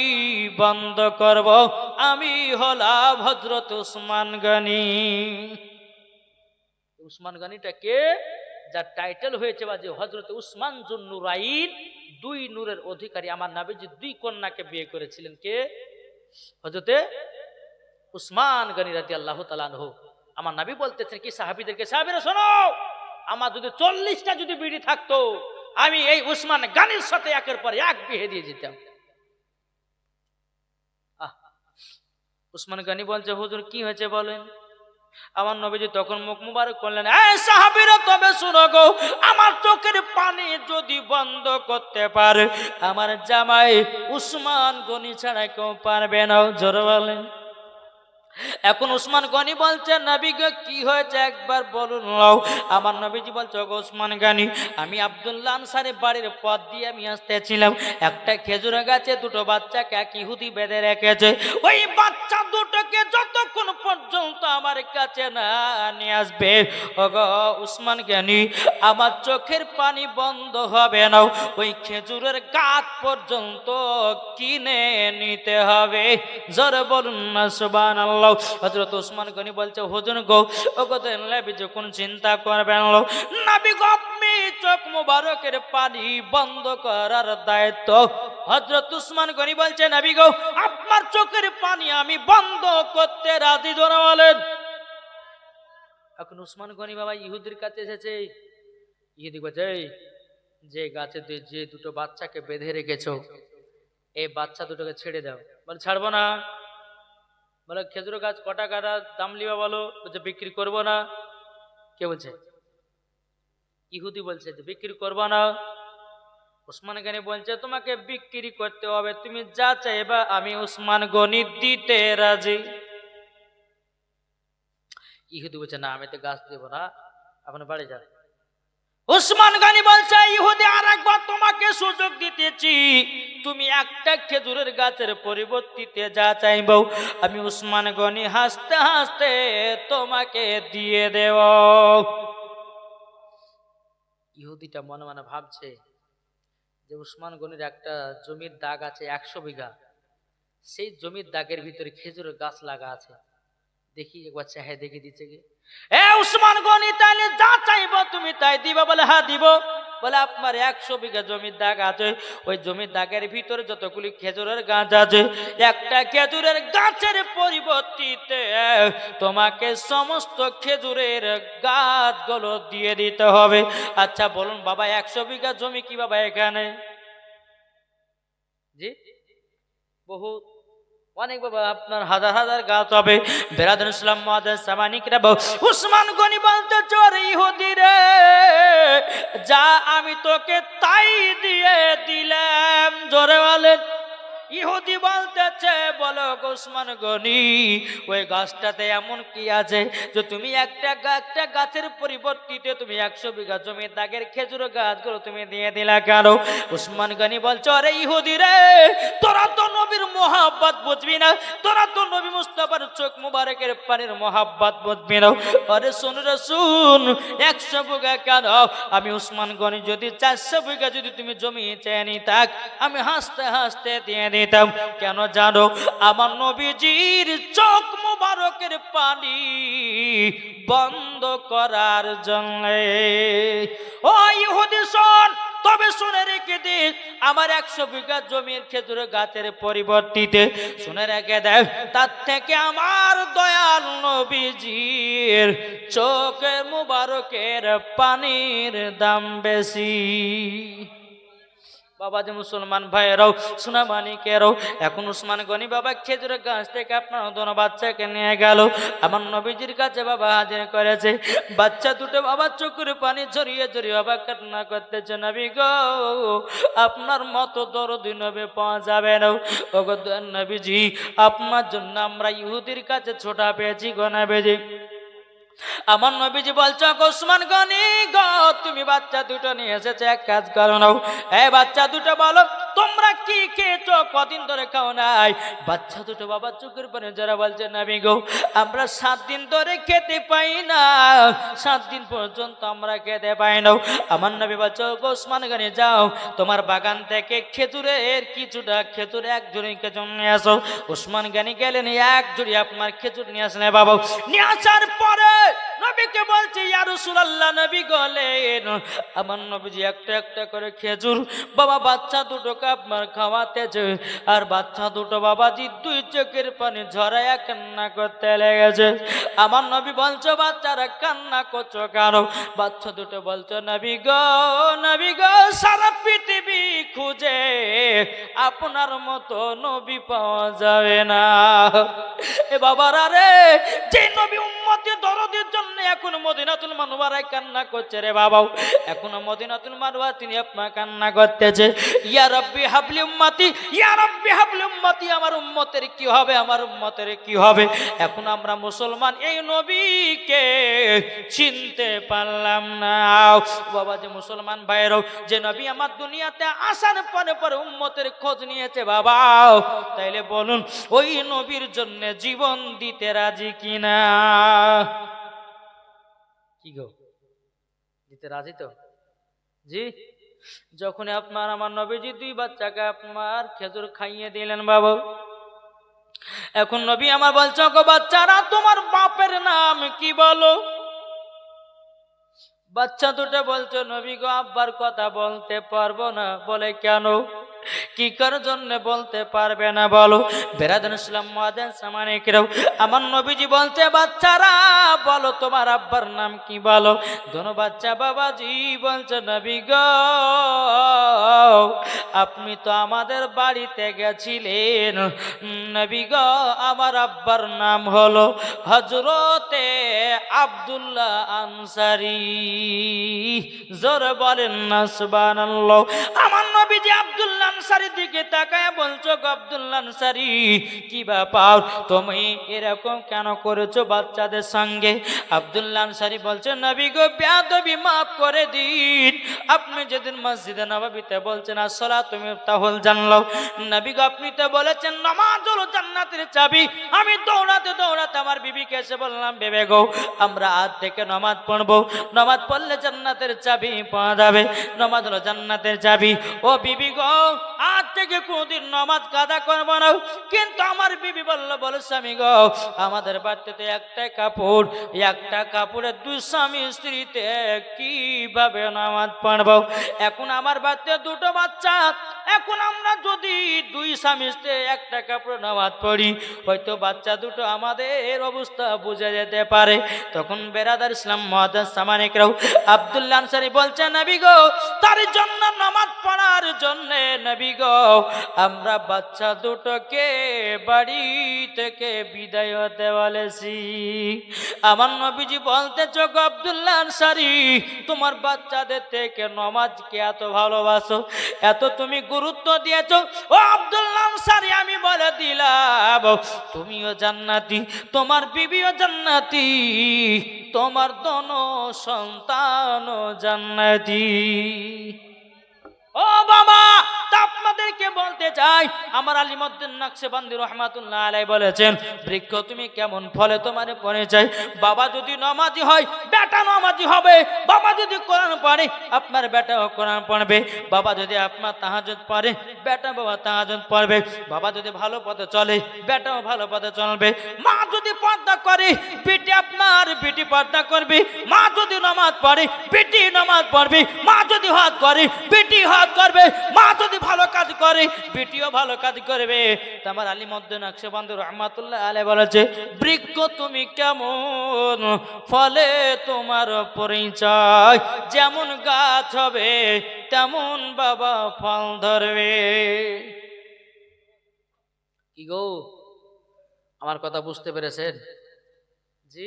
বন্ধ করব আমি হলাম হযরত উসমান গনি। উসমান গনিটা কে? যার টাইটেল হয়েছে বা যে হযরত উসমান জুন নুরাইন, দুই নূরের অধিকারী। আমার নবীজি দুই কন্যাকে বিয়ে করেছিলেন। কে? হযরতে উসমান গনি রাদিয়াল্লাহু তাআলা আনহু। আমার নবী বলতেছেন কি সাহাবীদেরকে, সাহাবীরা শোনো, আমার যদি 40টা যদি বিড়ি থাকতো আমি এই উসমান গনির সাথে একের পর এক বিয়ে দিয়ে যেতাম। উসমান গনি বলছে হুজুর কি হয়েছে বলেন। আমার নবীজি তখন মুখ মুবারক করলেন, এই সাহাবীরা তবে শুনো গো, আমার চোখের পানি যদি বন্ধ করতে পারে আমার জামাই উসমান গনি ছাড়া কেউ পারবে না। জোরে বলেন। এখন উসমান গনি বলছে নবী গো কি হয়েছে একবার বলুন। আমার নবীজি বলছে গো উসমান গনি, আমি আব্দুল্লাহ আনসারী বাড়ির পথ দিয়ে আমি আসতেছিলাম, একটা খেজুর গাছে দুটো বাচ্চাকে এক ইহুদি বেঁধে রেখেছে। ওই বাচ্চা দুটোকে যতক্ষণ পর্যন্ত আমার কাছে না নিয়ে আসবে ও গো উসমান গনি আমার চোখের পানি বন্ধ হবে না, ওই খেজুরের গাছ পর্যন্ত কিনে নিতে হবে। জোরে বলুন না সুবহানাল্লাহ। হযরত উসমান গনি বলছে হুজুর গো ও গো নবী যখন চিন্তা করবেন নবী গো আপনি চোখ মুবারকের পানি বন্ধ করার দায়িত্ব। হযরত উসমান গনি বলছে নবী গো আপনার চোখের পানি আমি বন্ধ করতে রাজি। জোরে বলেন। এখন উসমান গনি বাবা ইহুদির কাছে এসেছে। ইহুদি বলছে যে গাছে যে দুটো বাচ্চাকে বেঁধে রেখেছো এই বাচ্চা দুটোকে ছেড়ে দাও। বলে ছাড়বো না। বলে খেজুর গাছ কটা কাটা দাম লিবা বলো। বলছে বিক্রি করবো না। কে বলছে? ইহুদি বলছে যে বিক্রি করবো না। উসমান গনি বলছে তোমাকে বিক্রি করতে হবে, তুমি যা চাইবা আমি উসমান গনি দিতে রাজি। ইহুদি বলছে না আমি তো গাছ দেবো না, আপনি বাড়ি যান। উসমান গনি বলছে ইহুদি আরেকবার তোমাকে সুযোগ দিতেছি, তুমি একটা খেজুরের গাছের পরিবর্তিতে যা চাইবো আমি উসমান গনি হাসতে হাসতে তোমাকে দিয়ে দেব। ইহুদিটা মনে মনে ভাবছে যে উসমান গনির একটা জমির দাগ আছে 100 বিঘা, সেই জমির দাগের ভিতরে খেজুরের গাছ লাগা আছে, দেখি একবার চাহে দেখে দিচ্ছে কি এ উসমান গনি তাইলে যা চাইবো তুমি তাই দিবা। বলে হ্যাঁ দিব। বলে আপনার 100 বিঘা জমির দাগ আছে, ওই জমির দাগের ভিতরে যতগুলি খেজুরের গাছ আছে একটা খেজুরের গাছের পরিবর্তিতে তোমাকে সমস্ত খেজুরের গাছগুলো দিয়ে দিতে হবে। আচ্ছা বলুন বাবা 100 বিঘা জমি কি বাবা এখানে? জি বহু অনেক বাবা, আপনার হাজার হাজার গাছ হবে। বেরাদুল ইসলাম মুআদ্দাস সামানিকরা উসমান গনি বলতে চোর ইহুদি রে যা আমি তোকে তাই দিয়ে দিলাম। জোরে বলেন। ইহুদি বলতেছে বলো উসমান গনি ওই গাছটাতে এমন কি আছে যে তুমি একটা গাছের পরিবর্তিতে তুমি 100 বিঘা জমির দাগের খেজুর গাছগুলো তুমি দিয়ে দিলা কেন? উসমান গনি বলছে আরে ইহুদি রে তোরা তো নবীর মোহাব্বত বুঝবি না, তোরা তো নবী মুস্তাফার চোখ মুবারকের পানির মোহাব্বত বুঝবি না। আরে শুন রে শুন 100 বিঘা কেন, আমি উসমান গনি যদি 400 বিঘা যদি তুমি জমি চেয়ে নিতাক আমি হাসতে হাসতে দিয়ে দিতাম। কেন জানো? আমার নবীজির চোখ মুবারকের পানি বন্ধ করার জন্য। ও ইহুদি শোন, তবে শুনে রেখে দে আমার 100 বিঘা জমির খেজুর গাছের পরিবর্তিতে শুনে রেখে দেয় তার থেকে আমার দয়াল নবীজির চোখের মুবারকের পানির দাম বেশি। বাবা যে মুসলমান ভাইয়েরাও সোনা মানিকেরাও, এখন উসমান গনি বাবা খেজুরের গাছ থেকে আপনার দোনো বাচ্চাকে নিয়ে গেল, আমার নবীজির কাছে বাবা হাজির করেছে। বাচ্চা দুটো বাবা চোখের পানি ঝরিয়ে ঝরিয়ে বাবা কান্না করতেছে, নবী গো আপনার মতো দরদি নবী পাওয়া যাবে না। ওগো নবীজি আপনার জন্য আমরা ইহুদির কাছে ছোটা পেয়েছি গো নবীজি। আমার নবীজি বলছে, ওসমান গনি গো তুমি বাচ্চা দুটো নিয়ে এসেছে, এক কাজ করো নাও, এই বাচ্চা দুটো বলো তোমরা কি খেয়েছো, কদিন ধরে খাও নাই? বাচ্চা দুটো বাবা চোখের পানি যারা বলছে, নবী গো আমরা 7 দিন ধরে খেতে পাই না, 7 দিন পর্যন্ত আমরা খেতে পাই না। আমার নবী বলছে, ওসমান গনি যাও তোমার বাগান থেকে খেজুরের কিছুটা খেজুর এক ঝুড়ি খেজুর নিয়ে আসো। ওসমান গনি গেলেন, এক ঝুড়ি আপনার খেজুর নিয়ে আসলেন বাবা। নিয়ে আসার পরে নবীকে বলছে, ইয়া রাসূলুল্লাহ নবী গলেন, আমার নবীজি একটা একটা করে খেজুর বাবা বাচ্চা দুটোকে আপনার খাওয়াতেছে, আর বাচ্চা দুটো বাবাজি 2 চোখের পানি ঝরায়া কান্না করতে লেগেছে। আমার নবী বলছে, বাচ্চারা কান্না করছো কেন? বাচ্চা দুটো বলছো, নবী গো সারা পৃথিবী খুঁজে আপনার মতো নবী পাওয়া যাবে না। এ বাবারা রে, যে নবী উম্মতের দরদের জন্য এখন মদিনাতুল মুনাওয়ারায় কান্না করছে রে বাবাও, এখন মদিনাতুল মুনাওয়ারা তিনি আপনার কান্না করতেছে, ইয়া রাব্বি হাবলি উম্মতি, ইয়া রাব্বি হাবলি উম্মতি, আমার উম্মতের কি হবে, আমার উম্মতের কি হবে? এখন আমরা মুসলমান এই নবীকে চিনতে পারলাম না। বাবা যে মুসলমান ভাইয়েরও, যে নবী আমার দুনিয়াতে আসার পরে পরে উম্মতের খোঁজ নিয়েছে বাবা, তাইলে বলুন ওই নবীর জন্য জীবন দিতে রাজি কিনা? কি গো, দিতে রাজি তো? জি। যখন আপনার আমার নবীজি 2 বাচ্চাকে আপনার খেজুর খাইয়ে দিলেন বাবা, এখন নবী আমার বলছে, গো বাচ্চারা তোমার বাপের নাম কি বলো? বাচ্চা দুটো বলছো, নবী গো আব্বার কথা বলতে পারবো না। বলে কেন, কি কারোর জন্য বলতে পারবে না বলো? বেরাদান ইসলাম মুআদ্দিন সামানিকরাও, আমার নবীজি বলছে, বাচ্চারা বলো তোমার আব্বার নাম কি বলো? দোনো বাচ্চা বাবাজি বলছে, নবী গো আপনি তো আমাদের বাড়িতে গেছিলেন, নবী গো আমার আব্বার নাম হলো হযরতে আব্দুল্লাহ আনসারী। জোরে বলেন না সুবহানাল্লাহ। আমার নবীজি আব্দুল্লাহ আনসারীর দিকে তাকায় বলছো, গো আব্দুল্লাহ আনসারী কি ব্যাপার, তুমি এরকম কেন করেছো বাচ্চাদের সঙ্গে? আব্দুল্লাহ আনসারী বলছে, নবী গো বেয়াদবি মাফ করে দিন, আপনি যেদিন মসজিদে নববীতে বলছেন আসসালাতু মিফতাহুল জান্নাহ, নবী গো আপনি তো বলেছেন নামাজ হলো জান্নাতের চাবি। আমি দৌড়াতে দৌড়াতে আমার বিবিকে এসে বললাম, বেবে গো আমরা আজ থেকে নামাজ পড়বো, নামাজ পড়লে জান্নাতের চাবি পাওয়া যাবে, নামাজ হলো জান্নাতের চাবি। ও বিবি গো আজ থেকে কোনদিন নামাজ কাদা করবো না। কিন্তু আমার বিবি বলে স্বামী গো আমাদের বাড়িতে একটা কাপড়, একটা কাপড়ে 2 স্বামী স্ত্রীতে কিভাবে নামাজ পড়বো? এখন আমার বাড়িতে 2টো বাচ্চা, এখন আমরা যদি 2 স্বামী স্ত্রী একটা কাপড়ে নামাজ পড়ি, হয়তো বাচ্চা দুটো আমাদের অবস্থা বুঝে যেতে পারে। তখন বেরাদার ইসলাম মুআদ্দিন সামানিকরাও, আব্দুল্লাহ আনসারী বলছে, নবী গো তার জন্য নামাজ পড়ার জন্য নবী গো আমরা বাচ্চা দুটোকে বাড়ি থেকে বিদায় হতে বলেছি। আমার নবীজি বলতেছো, গো আব্দুল্লাহ আনসারী তোমার বাচ্চাদের থেকে নামাজকে এত ভালোবাসো, এত তুমি গুরুত্ব দিয়েছো, ও আব্দুল্লাহ আনসারী আমি বলে দিলাম তুমিও জান্নাতি, তোমার বিবিও জান্নাতি, তোমার দোনো সন্তানও জান্নাতি। ও বাবা আপনাদেরকে বলতে চাই, আমার আলিমউদ্দিন নকশবন্দি রাহমাতুল্লাহ আলাইহি বলেছেন, বৃক্ষ তুমি কেমন ফলে তোমার পরিচয়। বাবা যদি নামাজি হয় বেটা নামাজি হবে, বাবা যদি কোরআন পড়ে আপনার বেটাও কোরআন পড়বে, বাবা যদি আপনার তাহাজ্জুদ পড়ে বেটা বাবা তাহাজ্জুদ পড়বে, বাবা যদি ভালো পথে চলে বেটাও ভালো পথে চলবে, মা যদি পর্দা করে বেটি আপনার বেটি পর্দা করবে, মা যদি নামাজ পড়ে বেটি নামাজ পড়বে, মা যদি হজ করে বেটি হজ করবে, মা যদি ভালো কাজ কাজ করে, বিটিও ভালো কাজ করবে। আমার আলিমউদ্দিন নকশবন্দি রহমাতুল্লাহ আলাইহি বলেছে, বৃক্ষ তুমি কেমন, ফলে তোমার পরিচয়, যেমন গাছ হবে তেমন বাবা ফল ধরবে। কি গো, আমার কথা বুঝতে পেরেছেন? জি,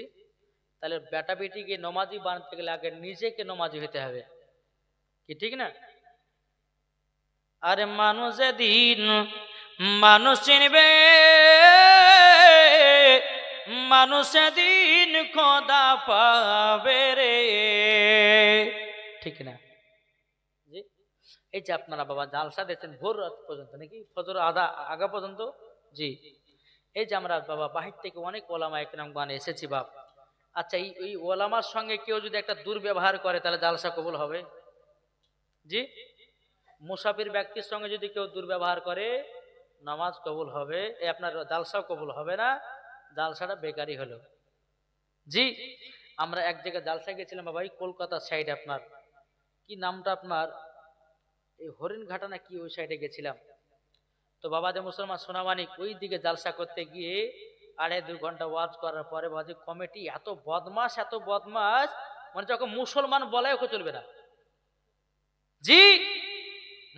তাহলে বেটা বেটিকে নমাজি বানাতে গেলে আগে নিজেকে নমাজি হতে হবে, কি ঠিক না? আরে মানুষ যেদিন মানুষ চিনবে, মানুষ সেদিন খোদা পাবে রে, ঠিক না? জি, এই যে আপনারা বাবা জালসা দিচ্ছেন ভোর রাত পর্যন্ত, নাকি ফজর আগা পর্যন্ত। জি, এই যে আমরা বাবা বাহির থেকে অনেক ওলামা একরাম গান এসেছি বাপ। আচ্ছা, এই ওলামার সঙ্গে কেউ যদি একটা দুর্ব্যবহার করে তাহলে জালসা কবুল হবে? জি, মুসাফির ব্যক্তির সঙ্গে যদি কেউ দুর্ব্যবহার করে নামাজ কবুল হবে, আপনার জালসাও কবুল হবে না, জালসাটা বেকারি হলো। জি, আমরা এক জায়গায় জালসায় গেছিলাম বাবা, কলকাতার সাইডে, আপনার কি নামটা আপনার, এই হরিণঘাটা না কি, ওই সাইডে গেছিলাম। তো বাবা যে মুসলমান সোনামানিক, ওই দিকে জালসা করতে গিয়ে 2.5 ঘন্টা ওয়াজ করার পরে বাবা যে কমিটি এত বদমাস, এত বদমাস, মানে যখন মুসলমান বলাই ওকে চলবে না। জি,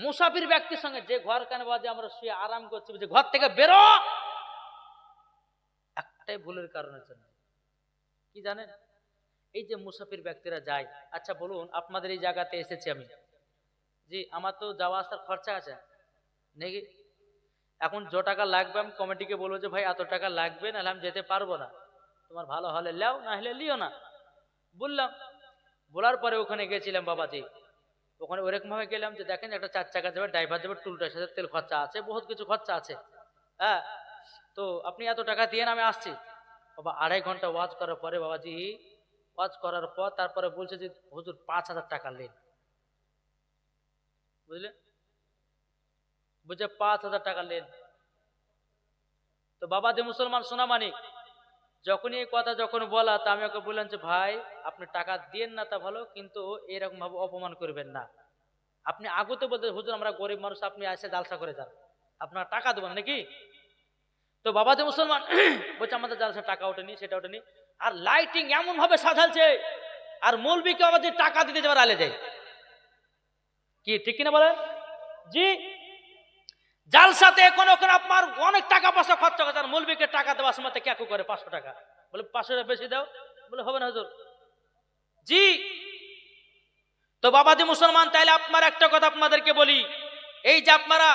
মুসাফির ব্যক্তির সঙ্গে যে ঘর কানে বাজে আমরা শুয়ে আরাম করছি, যে ঘর থেকে বেরো, একটাই ভুলের কারণের জন্য। কি জানেন, এই যে মুসাফির ব্যক্তিরা যায়, আচ্ছা বলুন আপনাদের এই জায়গাতে এসেছি আমি, জি আমার তো যাওয়া আসার খরচা আছে নাকি? এখন যে টাকা লাগবে আমি কমিটিকে বলবো যে ভাই এত টাকা লাগবে, নাহলে আমি যেতে পারবো না, তোমার ভালো হলে লেও, না হলে লিও না, বললাম। বলার পরে ওখানে গেছিলাম বাবাজি, ওখানে ওরকম ভাবে গেলাম যে দেখেন একটা 4 চাকা যাবে, ড্রাইভার যাবে, টুলটার সাথে তেল খরচা আছে, বহুত কিছু খরচা আছে, হ্যাঁ, তো আপনি এত টাকা দিয়ে আমি আসছি। বাবা 2.5 ঘন্টা ওয়াজ করার পরে বাবাজি, ওয়াজ করার পর তারপরে বলছে যে হুজুর 5,000 টাকা নেন, বুঝলে, বুঝে 5,000 টাকা নেন। তো বাবা যে মুসলমান সোনামানিক, যখনই এই কথা যখন বলা, তা আমি ওকে বললাম যে ভাই আপনি টাকা দিয়েন না তা ভালো, কিন্তু এরকম ভাবে অপমান করবেন না। আপনি আগতে বলতে হুজুর আমরা গরিব মানুষ, আপনি এসে জালসা করে যান, আপনার টাকা দেবেন নাকি? তো বাবা যে মুসলমান বলছে আমাদের জালসা টাকা ওঠেনি, সেটা ওঠেনি, আর লাইটিং এমন ভাবে সাজালছে, আর মৌলবীকে আবার যে টাকা দিতে যাবার আলে যায়, কি ঠিক কিনা বলেন? জি, জালসাতে এখন ওখানে আপনার অনেক টাকা পয়সা খরচা করে, আর মৌলবীকে টাকা দেওয়ার সময় ক্যাকু করে 500 টাকা, বলে 500 টাকা বেশি দাও, বলে হবে না হুজুর। জি, তো বাবা যে মুসলমান, তাইলে আপনার একটা কথা আপনাদেরকে বলি, এই যে আপনারা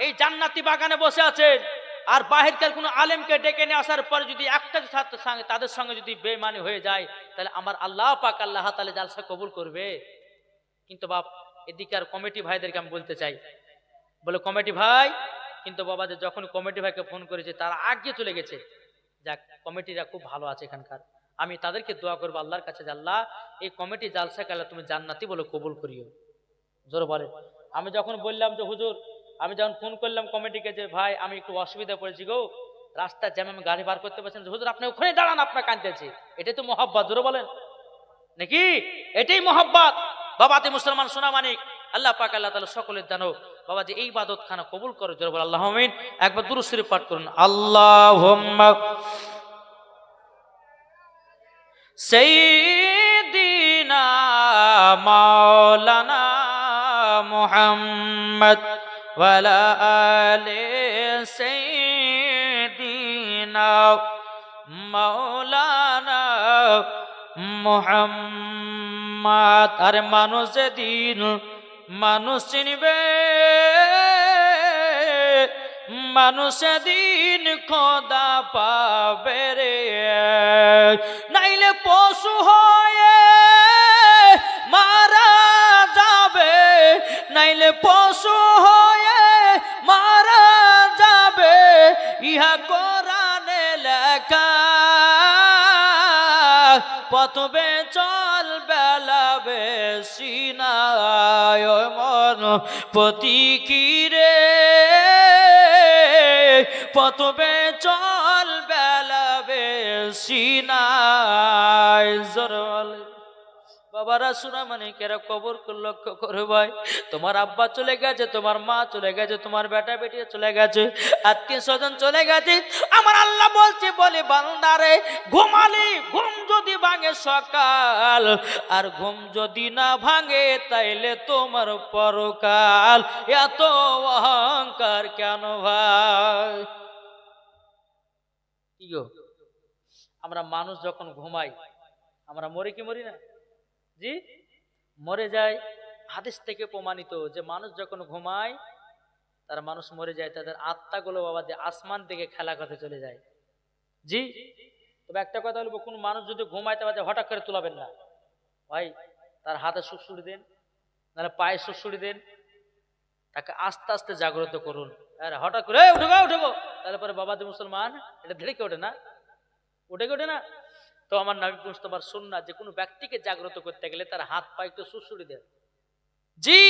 এই জান্নাতি বাগানে বসে আছেন, আর বাহিরকার কোনো আলেমকে ডেকে নিয়ে আসার পরে যদি একটা ছাত্রের সঙ্গে তাদের সঙ্গে যদি বেঈমানি হয়ে যায়, তাহলে আমার আল্লাহ পাক আল্লাহ তাআলা জালসা কবুল করবে? কিন্তু বাপ এদিকে আর কমিটি ভাইদেরকে আমি বলতে চাই, বলে কমিটি ভাই, কিন্তু বাবা যে যখন কমিটি ভাইকে ফোন করেছে তারা আগে চলে গেছে, যাক কমিটিরা খুব ভালো আছে এখানকার, আমি তাদেরকে দোয়া করবো আল্লাহর কাছে যে আল্লাহ এই কমিটি জালসাকে আল্লাহ তুমি জান্নাতি বলে কবুল করিও। জোর বলে। আমি যখন বললাম যে হুজুর, আমি যখন ফোন করলাম কমিটিকে যে ভাই আমি একটু অসুবিধা পড়েছি গো, রাস্তার জ্যামে আমি গাড়ি বার করতে পারছি না, হুজুর আপনি ওখানে দাঁড়ান, আপনার কাঁদতেছি, এটাই তো মহব্বত, জোরে বলেন নাকি? এটাই মহব্বত। বাবাতে মুসলমান সোনামানিক, আল্লাহ পাক আল্লাহ তাআলা সকলের দান হোক। বাবা যে এই ইবাদত খানা কবুল করো, জোরে বলেন আল্লাহুম্মা আমিন। একবার দুরূদ শরীফ পাঠ করুন, আল্লাহুম্মা সাইয়্যিদিনা মাওলানা মুহাম্মদ ওয়া আলা আলি সাইয়্যিদিনা মাওলানা মুহাম্মদ। আরে মানুষ যেদিন মানুষ চিনবে, মানুষ সেদিন খোদা পাবে রে, নাইলে পশু হয়ে মারা যাবে, নাইলে পশু হয়ে মারা যাবে, ইহা কোরআনে লেখা, পথবে চল বেলা বেশি নাই, মন প্রতীকিরে পথবে চল বেলা বেশি নাই। জোর বলে বাবারা শোনা মানে কেরা কবর লক্ষ্য করে ভাই, তোমার আব্বা চলে গেছে, তোমার মা চলে গেছে, তোমার বেটা বেটি চলে গেছে, আত্মীয় স্বজন চলে গেছে। আমার আল্লাহ বলছে, বলে বান্দারে ঘুমালি, ঘুম যদি ভাঙে সকাল, আর ঘুম যদি না ভাঙে তাইলে তোমার পরকাল। এত অহংকার কেন ভাই? কি গো, আমরা মানুষ যখন ঘুমাই আমরা মরে কি মরি না? জি, মরে যায়। হাদিস থেকে প্রমাণিত যে মানুষ যখন ঘুমায় তারা মানুষ মরে যায়, তাদের আত্মাগুলো বাবা যে আসমান থেকে খেলা করতে চলে যায়। জি, তবে একটা কথা বলবো, কোন মানুষ যদি ঘুমাইতে পারে হঠাৎ করে তুলাবেন না ভাই, তার হাতে সুড়সুড়ি দেন, নাহলে পায়ে সুড়সুড়ি দেন, তাকে আস্তে আস্তে জাগ্রত করুন। আর হঠাৎ করে উঠবো উঠবো, তারপরে বাবাজি মুসলমান, এটা ধীরে ওঠে না, উঠে ওঠে না। তো আমার নবী মুস্তাফার সুন্নাত যে কোনো ব্যক্তিকে জাগ্রত করতে গেলে তার হাত পা একটু সুড়সুড়ি দেন। জি,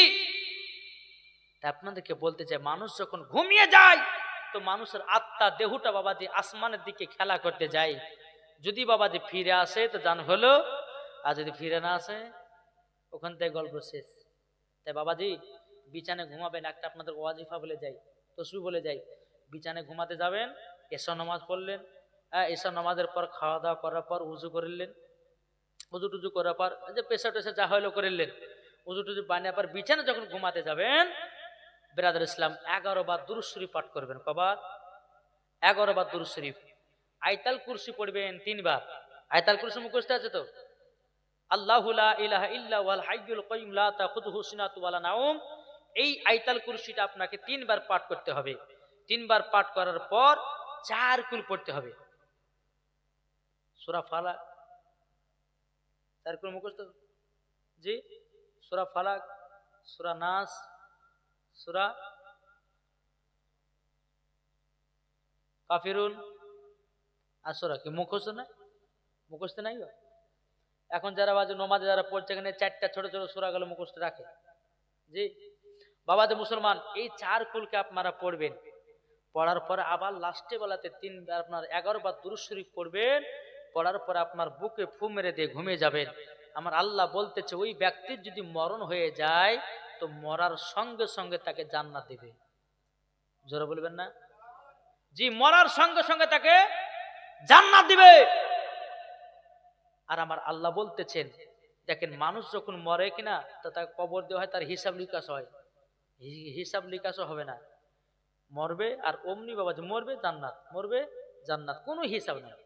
আপনাদেরকে বলতে চাই, মানুষ যখন ঘুমিয়ে যায় তো মানুষের আত্মা দেহটা বাবাজি আসমানের দিকে খেলা করতে যায়। যদি বাবাজি ফিরে আসে তো জান হলো, আর যদি ফিরে না আসে ওখান থেকে গল্প শেষ। তাই বাবাজি বিছানে ঘুমাবেন, একটা আপনাদের ওয়াজিফা বলে যাই, তসবিহ বলে যাই, বিছানে ঘুমাতে যাবেন, এশা নামাজ পড়লেন, এশা নামাজের পর খাওয়া দাওয়া করার পর উজু করলেন, উজু টুজু করার পর যে পেশা টেশা যা হইলো করলেন, উজু টুজু বানিয়ে পর বিছানে যখন ঘুমাতে যাবেন, বিরাদর ইসলাম 11 বার দুরূদ শরীফ পাঠ করবেন। কবার? 11 বার দুরূদ শরীফ। আয়াতুল কুরসি পড়বেন 3 বার। আয়াতুল কুরসি মুখস্থ আছে তো? আল্লাহু লা ইলাহা ইল্লা হুয়াল হাইয়ুল কাইয়ুম লা তাখুযুহু সিনাতু ওয়ালা নাওম। এই আয়াতুল কুরসিটা আপনাকে 3 বার পাঠ করতে হবে। 3 বার পাঠ করার পর 4 কুল পড়তে হবে। সূরা ফালাক 4 কুল মুখস্থ? জি, সূরা ফালাক, সূরা নাস, সূরা কাফিরুন, আর সূরা কি মুখস্থ না? মুখস্থ নাই? এখন যারা বাজে নমাজে যারা পড়ছে এখানে 4টা ছোট ছোট সূরাগুলো মুখস্থ রাখে। জি বাবাদের মুসলমান, এই 4 কুলকে আপনারা পড়বেন। পড়ার পরে আবার লাস্টে বেলাতে 3 বার আপনার 11 বার দুরূদ শরীফ পড়বেন। পড়ার পরে আপনার বুকে ফু মেরে দিয়ে ঘুমিয়ে যাবেন। আমার আল্লাহ বলতেছে, ওই ব্যক্তির যদি মরণ হয়ে যায় তো মরার সঙ্গে সঙ্গে তাকে জান্নাত দেবে। জোরে বলবেন না? জি, মরার সঙ্গে সঙ্গে তাকে জান্নাত দিবে। আর আমার আল্লাহ বলতেছেন, দেখেন মানুষ যখন মরে কিনা তো তাকে কবর দেওয়া হয়, তার হিসাব নিকাশ হয়, হিসাব নিকাশও হবে না, মরবে আর অমনি বাবাজি মরবে জান্নাত, মরবে জান্নাত, কোনো হিসাব নেই।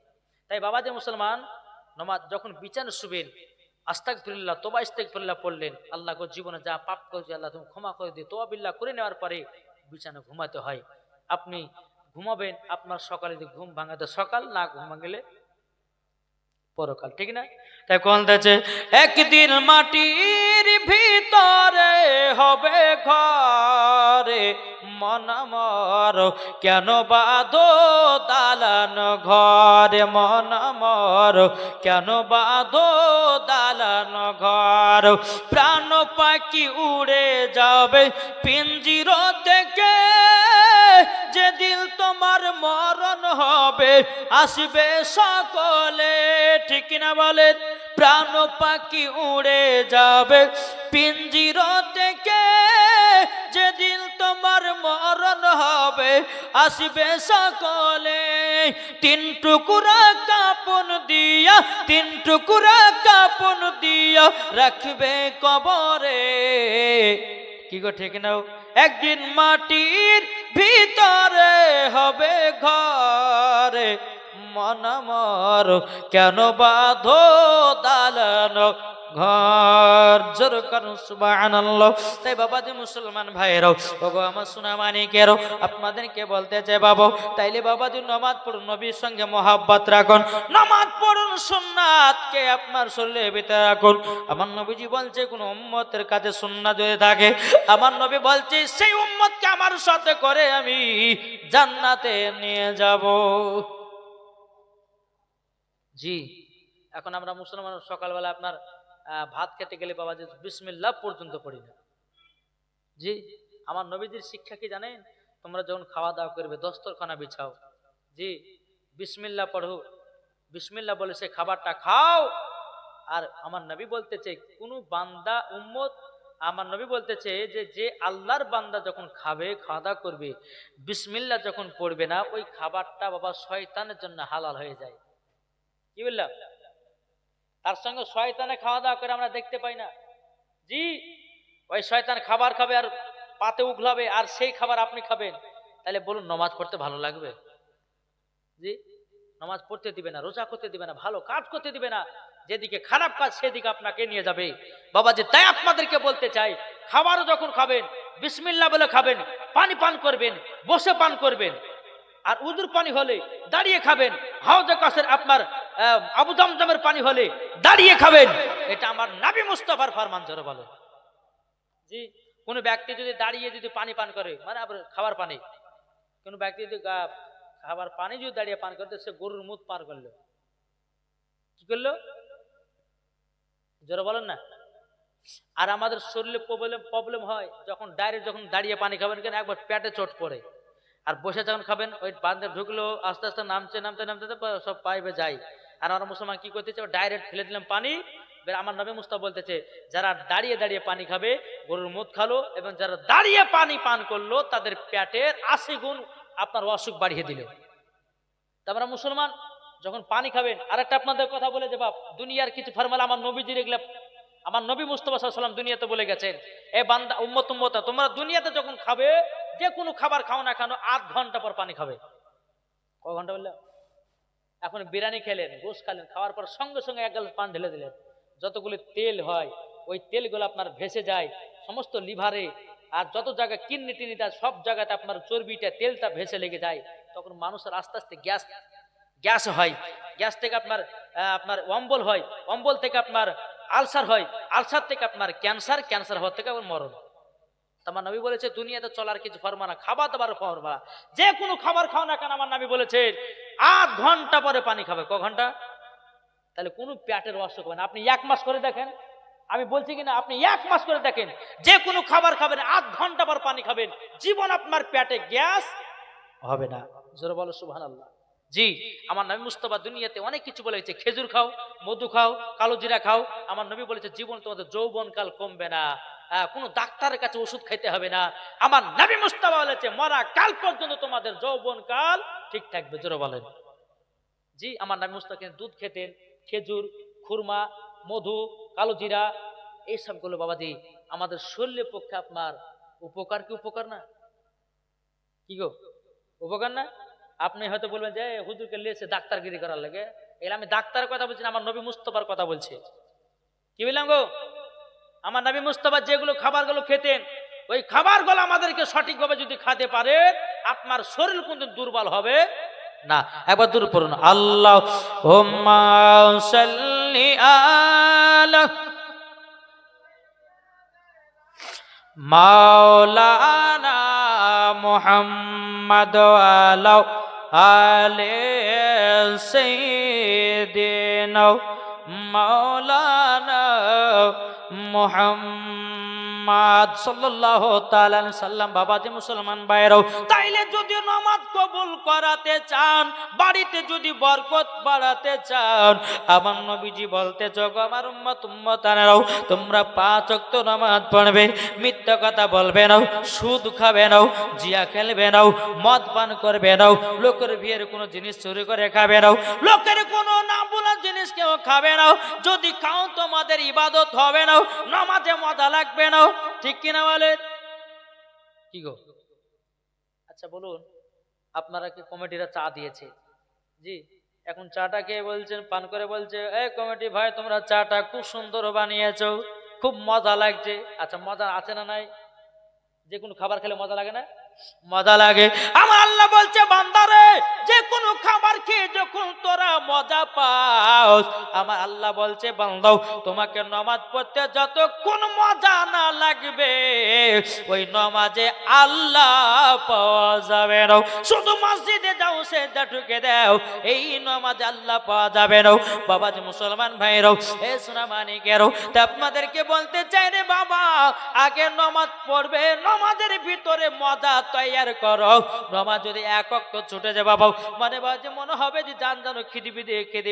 তাই বাবাজি মুসলমান, নমাজ যখন বিছানে শুবেন আস্তাগফিরুল্লাহ তওবা ইস্তিগফারুল্লাহ পড়লেন, আল্লাহ গো জীবনে যা পাপ করেছি আল্লাহ তুমি ক্ষমা করে দিও, তওবা বিল্লাহ করে নেওয়ার পরে বিছানে ঘুমাতে হয়। আপনি ঘুমাবেন, আপনার সকালে যদি ঘুম ভাঙাতে সকাল, না ঘুম ভাঙলে পরকাল, ঠিক না? তাই বলতেছে, একদিন মাটির ভিতরে হবে ঘরে মন আমার, কেন বাঁধো দালান ঘরে মন আমার, কেন বাঁধো দালান ঘর, প্রাণ পাখি উড়ে যাবে পিঞ্জির থেকে, যেদিন তোমার মরণ হবে আসবে সকলে, ঠিক না বলেন? প্রাণ পাখি উড়ে যাবে পিঞ্জির থেকে, যেদিন তোমার মরণ হবে আসবে সকলে, 3 টুকরা কাপন দিয়া, 3 টুকরা কাপন দিয়া রাখবে কবরে, কি গো ঠিক নাও? একদিন মাটির ভিতরে হবে ঘরে মন আমার, কেন বাঁধো দালান ঘর, জোর করুন সুবহানাল্লাহ। তাই বাবাজি মুসলমান ভাইরাও, ওগো আমার সোনা মানিকেরও, আপনাদেরকে বলতে চাই বাবা, তাইলে বাবাজি নামাজ পড়ুন, নবীর সঙ্গে মহব্বত রাখুন, নামাজ পড়ুন, সুন্নাতকে আপনার শরীরের ভিতরে রাখুন। আমার নবীজি বলছে, কোন উম্মতের কাছে সুন্নাত যদি থাকে, আমার নবী বলছে সেই উম্মতকে আমার সাথে করে আমি জান্নাতে নিয়ে যাব। জি, এখন আমরা মুসলমান সকালবেলা আপনার ভাত খেতে গেলে বাবা যে বিসমিল্লাহ পর্যন্ত পড়ি না। জি, আমার নবীজির শিক্ষা কি জানেন? তোমরা যখন খাওয়া দাওয়া করবে দস্তরখানা বিছাও, জি বিসমিল্লাহ পড়ো, বিসমিল্লাহ বলে সে খাবারটা খাও, আর আমার নবী বলতেছে কোন বান্দা উম্মত, আমার নবী বলতেছে যে যে আল্লাহর বান্দা যখন খাবে, খাওয়া দাওয়া করবে, বিসমিল্লাহ যখন পড়বে না, ওই খাবারটা বাবা শয়তানের জন্য হালাল হয়ে যায়। কি বললাম? তার সঙ্গে শয়তানে খাওয়া দাওয়া করে আমরা দেখতে পাই না। জি, ওই শয়তান খাবার খাবে আর পাতে উগলাবে, আর সেই খাবার আপনি খাবেন, তাহলে বলুন নামাজ পড়তে ভালো লাগবে? জি, নামাজ পড়তে দিবে না, রোজা করতে দিবে না, ভালো কাজ করতে দিবে না, যেদিকে খারাপ কাজ সেদিকে আপনাকে নিয়ে যাবে। বাবা যে তাই আপনাদেরকে বলতে চাই, খাবারও যখন খাবেন বিসমিল্লাহ বলে খাবেন, পানি পান করবেন, বসে পান করবেন, আর উজুর পানি হলে দাঁড়িয়ে খাবেন, হাউজে কাসের আপনার আবু জামজামের পানি হলে দাঁড়িয়ে খাবেন। এটা আমার নবী মুস্তাফার ফরমান। জোরে বলো। জি, কোন ব্যক্তি যদি দাঁড়িয়ে যদি পানি পান করে, মানে খাবার পানি, কোন ব্যক্তি যদি খাবার পানি যদি দাঁড়িয়ে পান করতে, সে গরুর মুখ পার করলো। কি করলো? জোরে বলেন না। আর আমাদের শরীরে প্রবলেম হয় যখন ডাইরেক্ট যখন দাঁড়িয়ে পানি খাবেন, কেন একবার পেটে চোট পড়ে, আর বসে যখন খাবেন ওই বান্ধে ঢুকলো, আস্তে আস্তে নামতে নামতে নামতে সব পাইবে যায়। আর আমরা মুসলমান কি করতেছে, ডাইরেক্ট ফেলে দিলাম পানি। আমার নবী মুস্তাফা বলতেছে যারা দাঁড়িয়ে দাঁড়িয়ে পানি খাবে গরুর মুখ খালো, এবং যারা দাঁড়িয়ে পানি পান করলো তাদের পেটের 80 গুণ আপনার অসুখ বাড়িয়ে দিল। তারপরে মুসলমান যখন পানি খাবেন, আরেকটা আপনাদের কথা বলে যে বাপ, দুনিয়ার কিছু ফরমালা আমার নবীজির এগুলা আমার নবী মুস্তাফা সাল্লাল্লাহু আলাইহি ওয়াসাল্লাম দুনিয়াতে বলে গেছেন, এ বান্দা উম্মত তোমরা দুনিয়াতে যখন খাবে, যে কোনো খাবার খাও না কেন 8 ঘন্টা পর পানি খাবে। কয় ঘন্টা বললাম? এখন বিরিয়ানি খেলেন, গোশ খেলেন, খাওয়ার পর সঙ্গে সঙ্গে 1 গ্লাস পানি ঢেলে দিলেন, যতগুলো তেল হয় ওই তেলগুলো আপনার ভেসে যায় সমস্ত লিভারে, আর যত জায়গায় কিডনি টিনিটা সব জায়গাতে আপনার চর্বিটা তেলটা ভেসে লেগে যায়, তখন মানুষের আস্তে আস্তে গ্যাস হয়, গ্যাস থেকে আপনার আপনার অম্বল হয়, অম্বল থেকে আপনার আলসার হয়, আলসার থেকে আপনার ক্যান্সার হওয়ার থেকে আবার মরণ। আমার নবী বলেছে দুনিয়াতে চলার কিছু ফরমানা, খাবার দাবার ফরমানা, যে কোনো খাবার খাও না কেন আমার নবী বলেছে 8 ঘন্টা পরে পানি খাবে। ক ঘন্টা? তাহলে কোনো পেটের অসুখ হবে না। আপনি 1 মাস করে দেখেন, আমি বলছি কিনা, আপনি 1 মাস করে দেখেন, যে কোনো খাবার খাবেন 8 ঘন্টা পর পানি খাবেন, জীবন আপনার পেটে গ্যাস হবে না। জোরে বলো সুবহানাল্লাহ। জি, আমার নবী মুস্তাফা দুনিয়াতে অনেক কিছু বলেছে, খেজুর খাও, মধু খাও, কালো জিরা খাও। আমার নবী বলেছে জীবন তোমাদের যৌবনকাল কমবে না, কোনো ডাক্তারের কাছে ওষুধ খাইতে হবে না। আমার নবী মুস্তাফা বলেছে মরা কাল পর্যন্ত তোমাদের যৌবনকাল ঠিক থাকবে। জোরে বলেন। জি, আমার নবী মুস্তাফা দুধ খেতেন, খেজুর, খুরমা, মধু, কালো জিরা, এই সবগুলো বাবাজি আমাদের শরীরের পক্ষে আপনার উপকার। কি উপকার না? কি গো, উপকার না? আপনি হয়তো বলবেন যে হুজুরকে লিয়েছে ডাক্তারগিরি করার লাগে, এগুলো আমি ডাক্তারের কথা বলছি না, আমার নবী মুস্তাফার কথা বলছি। কি বললাম গো? আমার নবী মুস্তাফা যেগুলো খাবারগুলো খেতেন, ওই খাবারগুলো আমাদেরকে সঠিকভাবে যদি খেতে পারে, আপনার শরীর কিন্তু দুর্বল হবে না। একবার দূর পড়ুন, আল্লাহুম্মা সাল্লি আলা মাওলানা মুহাম্মদ ওয়া আলি সাইয়্যিদিনা মাওলানা মুহাম্মদ সাল্লাল্লাহু তাআলা আলাইহি সাল্লাম। বাবাজি মুসলমান ভাইরাও, তাইলে যদি নামাজ কবুল করাতে চান, বাড়িতে যদি বরকত বাড়াতে চান, আমার নবীজি বলতে গো আমার উম্মতানেরাও, তোমরা 5 ওয়াক্ত নামাজ পড়বে, মিথ্যা কথা বলবে না, সুদ খাবে না, জিয়া খেলবে না, মদ পান করবে না, লোকের বিয়ের কোনো জিনিস চুরি করে খাবে না, লোকের কোনো না বলা জিনিস কেউ খাবে না। যদি খাও তোমাদের ইবাদত হবে না, নামাজে মজা লাগবে না। ঠিক কিনা বলেন? কি গো? আচ্ছা বলুন, আপনারা কি কমিটিরা চা দিয়েছে? জি, এখন চাটা কে বলছেন, পান করে বলছে, এই কমিটি ভাই তোমরা চাটা খুব সুন্দর বানিয়েছো, খুব মজা লাগছে। আচ্ছা মজা আছে না নাই? যে কোনো খাবার খেলে মজা লাগে না? মজা লাগে। আমার আল্লাহ বলছে বান্দারে, যে কোনো খাবার খেয়ে যখন তোরা মজা পাও, আমার আল্লাহ বলছে বান্দাও, তোমাকে নামাজ পড়তে যতক্ষণ মজা না লাগবে, ওই নামাজে আল্লাহ পাওয়া যাবে না। শুধু মসজিদে যাও, সেজদা ঢুকে দাও, এই নামাজে আল্লাহ পাওয়া যাবে না। বাবাজি মুসলমান ভাইরাও, এ সোনা মানিকেরও, তা আপনাদেরকে বলতে চাই রে বাবা, আগে নামাজ পড়বে, নামাজের ভিতরে মজা তৈয়ার করো। নামাজ যদি 1 ওয়াক্ত ছুটে যায় বাবা, মানে মনে হবে যে জান জানো খিদি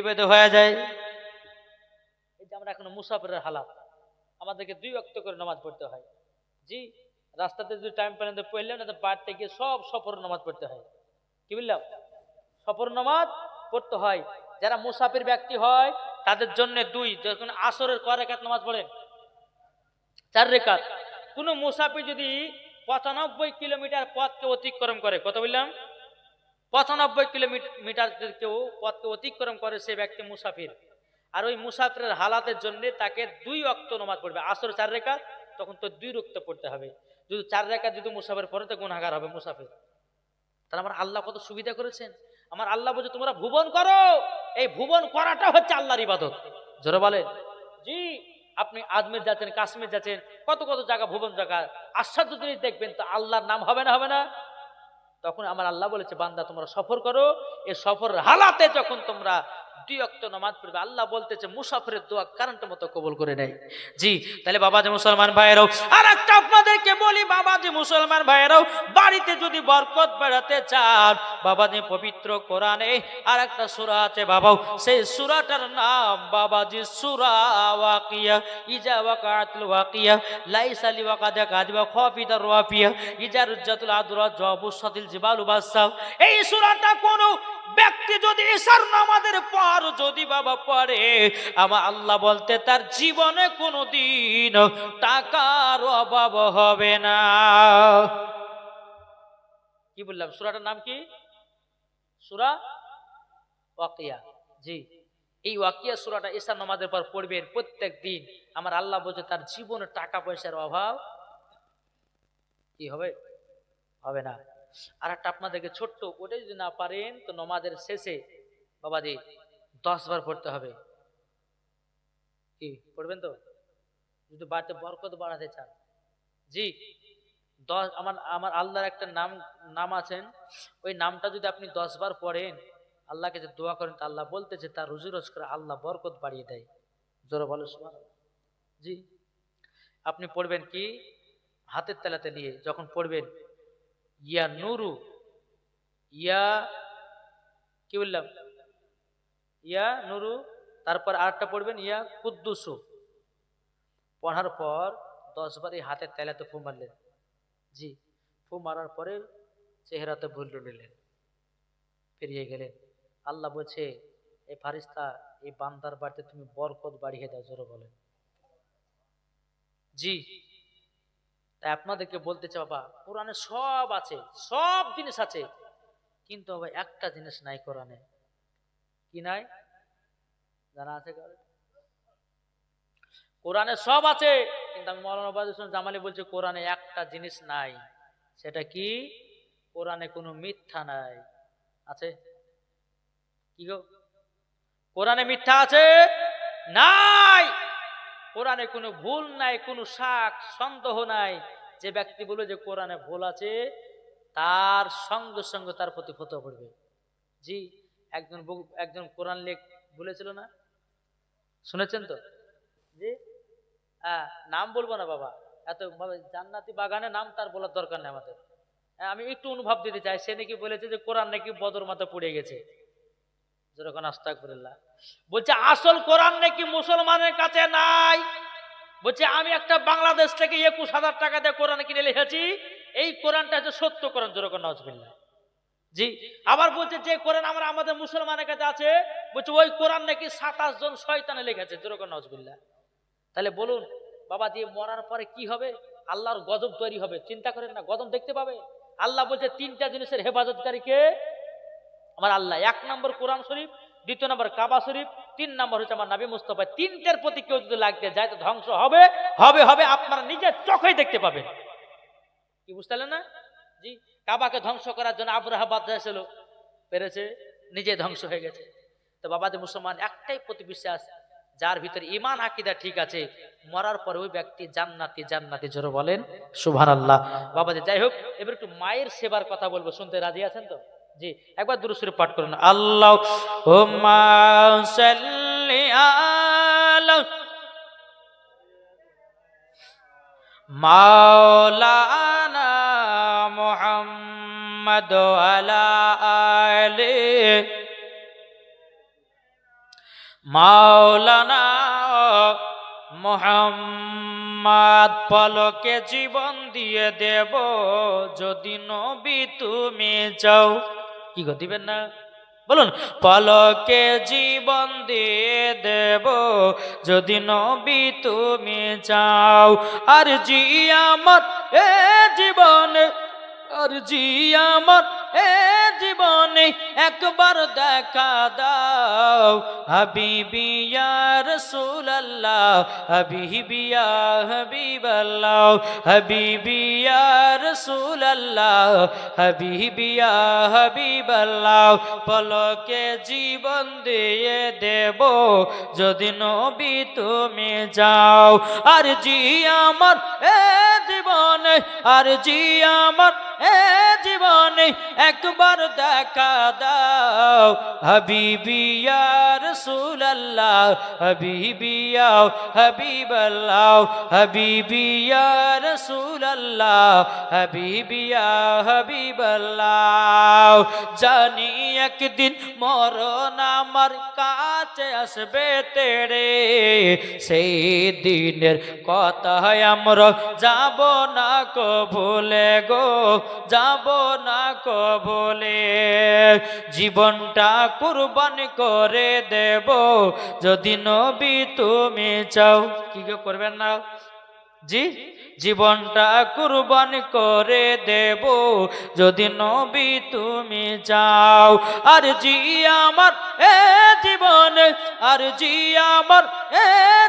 বেঁধে হয়ে যায়। এই যে আমরা এখন মুসাফিরের হালাত, আমাদেরকে 2 ওয়াক্ত করে নামাজ পড়তে হয়। জি, রাস্তাতে যদি টাইম পেলেন তো পড়লেন, না তো বাড়িতে গিয়ে সব সফর নামাজ পড়তে হয়। কি বললাম? সফর নামাজ পড়তে হয়। যারা মুসাফির ব্যক্তি হয় তাদের জন্য 2, যখন আসরের কয় রাকাত নামাজ পড়েন? 4 রাকাত। কোন মুসাফির যদি 95 কিলোমিটার পথকে অতিক্রম করে, কত বললাম? 95 কিলোমিটার যদি কেউ পথকে অতিক্রম করে, সে ব্যক্তি মুসাফির। আর ওই মুসাফিরের হালাতের জন্য তাকে 2 ওয়াক্ত নামাজ পড়বে। আসর 4 রাকাত, তখন তো 2 ওয়াক্ত পড়তে হবে। যদি 4 রাকাত যদি মুসাফির পড়ে তো গুনাহগার হবে মুসাফির। তাহলে আমার আল্লাহ কত সুবিধা করেছেন। আমার আল্লাহ বলছে তোমরা ভুবন করো, এই ভুবন করাটা হচ্ছে আল্লাহর ইবাদত। জোরে বলেন। জি, আপনি আজমির যাচ্ছেন, কাশ্মীর যাচ্ছেন, কত কত জায়গা ভুবন জায়গা, আশ্চর্য জিনিস দেখবেন, তো আল্লাহর নাম হবে না? হবে না? তখন আমার আল্লাহ বলেছে বান্দা তোমরা সফর করো, এই সফরের হালাতে যখন তোমরা 2 ওয়াক্ত নামাজ পড়বে, আল্লাহ বলতেছে মুসাফিরের দোয়া কারেন্টের মতো কবুল করে নেয়। জি, তাহলে বাবাজি মুসলমান ভাইয়েরাও, আর একটা আপনাদেরকে বলি বাবাজি মুসলমান ভাইয়েরাও, বাড়িতে যদি বরকত বেড়াতে চান, বাবাজি পবিত্র কোরআনে আর একটা সূরা আছে বাবাও, সেই সূরাটার নাম বাবাজি সূরা ওয়াকিয়া। ইজা ওয়াকাতুল ওয়াকিয়া লাইসা লিওয়াকাদা কাযিবা খাফিদার রাফিয়া ইজা রুজ্জাতুল আদরা জাবুসাতিল জিবালু বাসা। এই সূরাটা কোন ব্যক্তি যদি ইশার নামাজের পর যদি বাবা পড়ে, আমার আল্লাহ বলতে তার জীবনে কোনোদিন টাকার অভাব হবে না। কি বললাম? সূরাটার নাম কি? সূরা ওয়াকিয়া। জি, এই ওয়াকিয়া সূরাটা ইশার নামাজের পর পড়বেন প্রত্যেক দিন, আমার আল্লাহ বলছে তার জীবনে টাকা পয়সার অভাব কি হবে? হবে না। আর একটা আপনাদেরকে ছোট্ট, ওটা যদি না পারেন তো নামাজের শেষে বাবাজি 10 বার পড়তে হবে। কি পড়বেন তো? যদি বাড়িতে বরকত বাড়াতে চান। জি, 10, আমার আল্লাহর একটা নাম আছেন, ওই নামটা যদি আপনি 10 বার পড়েন, আল্লাহকে যে দোয়া করেন, তা আল্লাহ বলতেছে তার রুজি রোজগারে আল্লাহ বরকত বাড়িয়ে দেয়। জোরে বলো সুবহানাল্লাহ। জি, আপনি পড়বেন কি হাতের তালাতে নিয়ে, যখন পড়বেন ইয়া নুরু, ইয়া কি বললাম? ইয়া নুরু, তারপর আরেকটা পড়বেন ইয়া কুদ্দুসু। পড়ার পর 10 বার এই হাতের তালাতে ফু মারলেন। জি, ফু মারার পরে চেহারাতে ভুল নিলেন, পেরিয়ে গেলেন। আল্লাহ বলছে এই ফারিস্তা, এই বান্দার বাড়িতে তুমি বরকত বাড়িয়ে দাও। জোরে বলেন। জি, তাই আপনাদেরকে বলতে চাই বাবা, কোরআনে সব আছে, সব জিনিস আছে, কিন্তু বাবা একটা জিনিস নাই কোরআনে। কি নাই জানা আছে? কোরআনে সব আছে, কিন্তু আমি মাওলানা ওবায়দুল ইসলাম জামালি বলছি কোরআনে একটা জিনিস নাই। সেটা কি? কোরআনে কোনো মিথ্যা নাই। আছে কি গো? কোরআনে মিথ্যা আছে? নাই। কোরআনে কোনো ভুল নাই, কোনো শাক সন্দেহ নাই। যে ব্যক্তি বলে যে কোরআনে ভুল আছে, তার সঙ্গে সঙ্গে তার প্রতি ফতোয়া পড়বে। জি, একজন কোরআন লেখ বলেছিল না, শুনেছেন তো? জি, নাম বলবো না বাবা, এত জান্নাতি বাগানে নাম তার বলার দরকার নেই আমাদের। আমি একটু অনুভব দিতে চাই, সে নাকি বলেছে যে কোরআন নাকি বদর মাথা পড়ে গেছে। যেরকম আস্তাগফিরুল্লাহ। বলছে আসল কোরআন নাকি মুসলমানের কাছে নাই। বলছে আমি একটা বাংলাদেশ থেকে 21,000 টাকা দিয়ে কোরআন কিনে লিখেছি, এই কোরআনটা হচ্ছে সত্য কোরআন। যেরকম নাউজুবিল্লাহ। জি, আবার বলছে যে কোরআন আমাদের মুসলমানের কাছে আছে, বলছে ওই কোরআন নাকি 27 জন শয়তানে লিখেছে। যেরকম নাউজুবিল্লাহ। তাহলে বলুন বাবা, দিয়ে মরার পরে কি হবে? আল্লাহর গজব তৈরি হবে। চিন্তা করেন না, গজব দেখতে পাবে। আল্লাহ বলছে 3টা জিনিসের হেফাজতকারী কে? আমার আল্লাহ। 1 নম্বর কোরআন শরীফ, 2 নম্বর কাবা শরীফ, 3 নম্বর হচ্ছে আমার নবী মুস্তাফা। 3টার প্রতি কেউ যদি লাগতে যায় তো ধ্বংস হবে হবে হবে, আপনারা নিজের চোখেই দেখতে পাবেন। কি বুঝতে পারলেন না? জি, কাবাকে ধ্বংস করার জন্য আব্রাহা বাদশা ছিল, পেরেছে, নিজে ধ্বংস হয়ে গেছে। তো বাবাদের মুসলমান একটাই প্রতি বিশ্বাস, যার ভিতরে ঈমান আকীদা ঠিক আছে, মরার পরে ওই ব্যক্তি জান্নাতি। জান্নাতি। জোরে বলেন সুবহানাল্লাহ। বাবাদের যাই হোক, এবার একটু মায়ের সেবার কথা বলবো, শুনতে রাজি আছেন তো? জি, একবার দুরূদ শরীফ পাঠ করুন। আল্লাহুম্মা সাল্লি আলা মাওলানা মুহাম্মদ ওয়া আলা আলি মাওলানা মোহাম্মদ পলকে জীবন দিয়ে দেব যদি নবী তুমি চাও। কি গো দিবেন না? বলুন, পলকে জীবন দিয়ে দেব যদি নবী তুমি চাও। আর জি আমার এ জীবনে, আর জি আমার এ জীবনে একবার দেখা দাও। হাবিবি ইয়া রাসূলুল্লাহ, হাবিবি ইয়া হাবিবাল্লাহ, হাবিবি ইয়া রাসূলুল্লাহ, হাবিবি ইয়া হাবিবাল্লাহ। পলকে জীবন দিয়ে দেব যদি নবী তুমি যাও। আর জি আমার এ জীবনে, আর জি আমার এ জীবনে একবার দেখা দাও। হাবিবি ইয়া রাসূলুল্লাহ, হাবিবি ইয়া হাবিবাল্লাহ, হাবিবি ইয়া রাসূলুল্লাহ, হাবিবি ইয়া হাবিবাল্লাহ। জানি একদিন মরণ আমার কাছে আসবে তেড়ে, সেই দিনের কথা আমরা যাব না কো ভুলে গো, যাব না কো ভুলে। জীবনটা কুরবান করে দেব যদি নবী তুমি চাও। কি করবেন না? জি, জীবনটা কুরবান করে দেব যদি নবী তুমি চাও। আর জি আমার এ জীবনে, আর জি আমার এ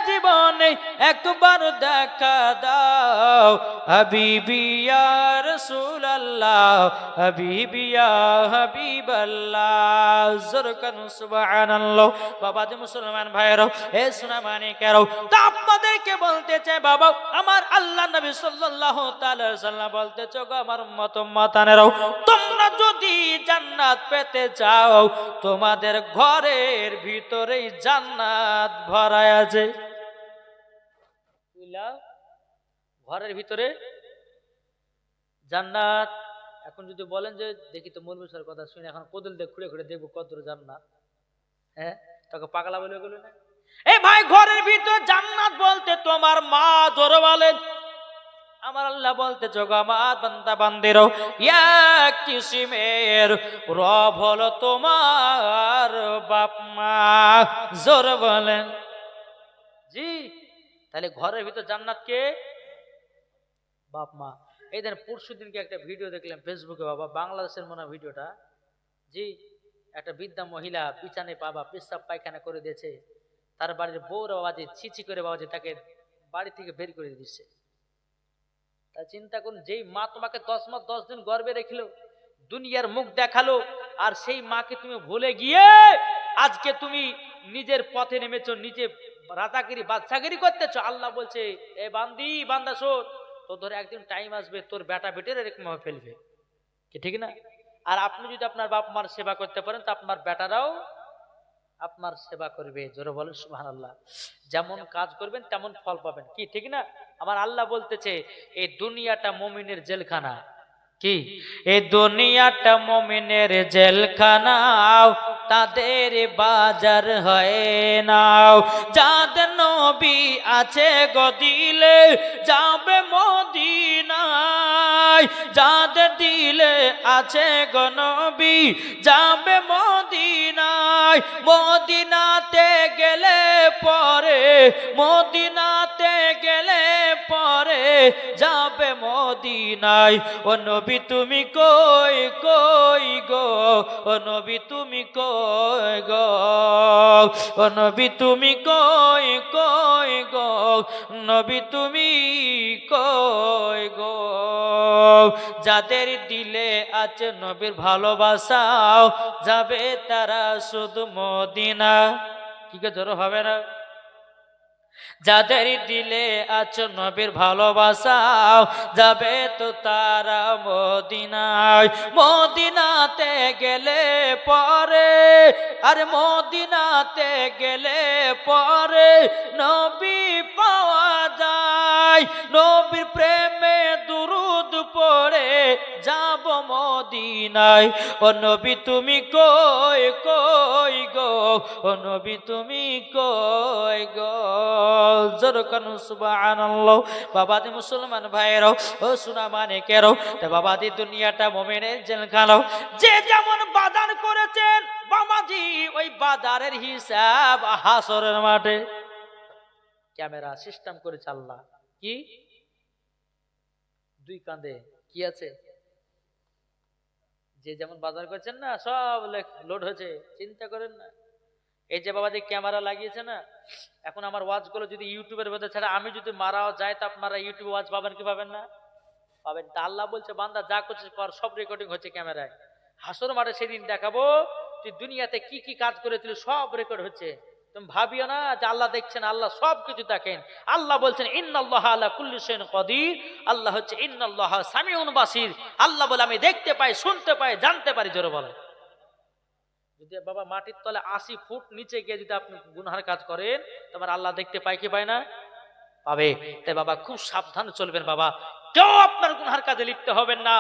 জীবনে একবার দেখা দাও। হাবিবি ইয়া রাসূলুল্লাহ, হাবিবি ইয়া হাবিবাল্লাহ। জোরকান সুবহানাল্লাহ। বাবা যে মুসলমান ভাইরাও, এ সোনা মানিকেরাও, তা আপনাদেরকে বলতে চাই বাবা, আমার আল্লাহ নবী সাল্লাল্লাহু তাআলা সাল্লাম বলতেছো গো আমার উম্মতানেরাও, তোমরা যদি জান্নাত পেতে চাও তোমাদের ঘরের ভিতরেই জান্নাত ভরা আছে। ঘরের ভিতরে জান্নাত। এখন যদি বলেন যে দেখি তো মৌলভী স্যার কথা শুনে এখন কোদল দিয়ে খুঁড়ে খুঁড়ে দেখবো কত জান্নাত, হ্যাঁ তোকে পাগলা বলে গেল না। এই ভাই ঘরের ভিতর জান্নাত বলতে তোমার মা, জোরে বলেন। আমার আল্লাহ বলতে জগমাত বান্দা বান্দিরও এক কিসিমের রব হলো তোমার বাপ মা, জোরে বলেন। জি, তাহলে ঘরের ভিতর জান্নাত কে? বাপ মা। এই দিন পরশু দিনকে একটা ভিডিও দেখলাম ফেসবুকে বাবা, বাংলাদেশের মনে ভিডিওটা। জি, একটা বৃদ্ধা মহিলা বিছানে বাবা পেশাব পায়খানা করে দিয়েছে, তার বাড়ির বউরা বাবা যে ছিচি করে বাবা যে তাকে বাড়ি থেকে বের করে দিচ্ছে। তা চিন্তা করুন, যেই মা তোমাকে 10 মাস 10 দিন গর্ভে রেখলো, দুনিয়ার মুখ দেখালো, আর সেই মাকে তুমি ভুলে গিয়ে আজকে তুমি নিজের পথে নেমেছো, নিজে রাজাগিরি বাদশাগিরি করতেছো। আল্লাহ বলছে এ বান্দি বান্দা শোন, তো ধরে একদিন টাইম আসবে তোর বেটা বেটের এরকম ভাবে ফেলবে, কি ঠিক না? আর আপনি যদি আপনার বাপ মার সেবা করতে পারেন তো আপনার বেটারাও আপনার সেবা করবে, জোরে বলেন সুবহানাল্লাহ। যেমন কাজ করবেন তেমন ফল পাবেন, কি ঠিক না? আমার আল্লাহ বলতেছে এই দুনিয়াটা মুমিনের জেলখানা। কি এই দুনিয়াটা মুমিনের জেলখানা, তাদের বাজার হয় নাও। যাদের নবী আছে গো দিলে যাবে মদিনায়, যাদের দিলে আছে গো নবী যাবে মদিনায়। মদিনাতে গেলে পরে, মদিনাতে গেলে পরে যাবে মদিনায়। ও নবী তুমি কই কই গো, ও নবী তুমি কই গো, ও নবী তুমি কই কই গো, নবী তুমি কই গো। যাদের দিলে আছে নবীর ভালোবাসাও যাবে তারা শুধু মদিনা। কি কে জোর হবে না? যাদের দিলে আছে নবীর ভালোবাসাও যাবে তো তারা মদিনায়। মদিনাতে গেলে পরে, আর মদিনাতে গেলে পরে নবী পাওয়া যায়। নবীর প্রেমে দুরুদ পড়ে যাব মদিনায়, ও নবী তুমি কই কই গো, ও নবী তুমি কই গো। জোরে কান সুবহানাল্লাহ। বাবাজি মুসলমান ভাইয়েরাও ও সোনা মানিকেরও, তা বাবাজি দুনিয়াটা মুমিনের জেলখানাও। যে যেমন বাজার করেছেন বাবাজি, ওই বাজারের হিসাব হাসরের মাঠে। ক্যামেরা সিস্টেম করেছে আল্লাহ। কি দুই কাঁধে কি আছে? যে যেমন বাজার করেছেন না, সব লোড হয়েছে, চিন্তা করেন না। এই যে বাবাজি ক্যামেরা লাগিয়েছে না, এখন আমার ওয়াজ গুলো যদি ইউটিউবের ভেতরে ছাড়া আমি যদি মারাও যায়, তা আপনারা ইউটিউবে ওয়াজ পাবেন কি পাবেন না? পাবেন। তা আল্লাহ বলছে বান্দা যা করছিস কর, সব রেকর্ডিং হচ্ছে ক্যামেরায়। হাসর মাঠে সেদিন দেখাবো তুই দুনিয়াতে কি কি কাজ করেছিলি, সব রেকর্ড হচ্ছে। তুমি ভাবিও না যে আল্লাহ দেখছেন, আল্লাহ সব কিছু দেখেন। আল্লাহ বলছেন ইন্নাল্লাহা আলা কুল্লি শাইইন কাদির। আল্লাহ হচ্ছে ইন্নাল্লাহা সামিউন বাসির। আল্লাহ বলে আমি দেখতে পাই, শুনতে পাই, জানতে পারি। জোরে বলে। যদি বাবা মাটির তলে 80 ফুট নিচে গিয়ে যদি আপনি গুনাহের কাজ করেন, তোমার আল্লাহ দেখতে পায় কি পায় না? পাবে। তাই বাবা খুব সাবধানে চলবেন বাবা, কেউ আপনার গুনাহের কাজে লিপ্ত হবেন না।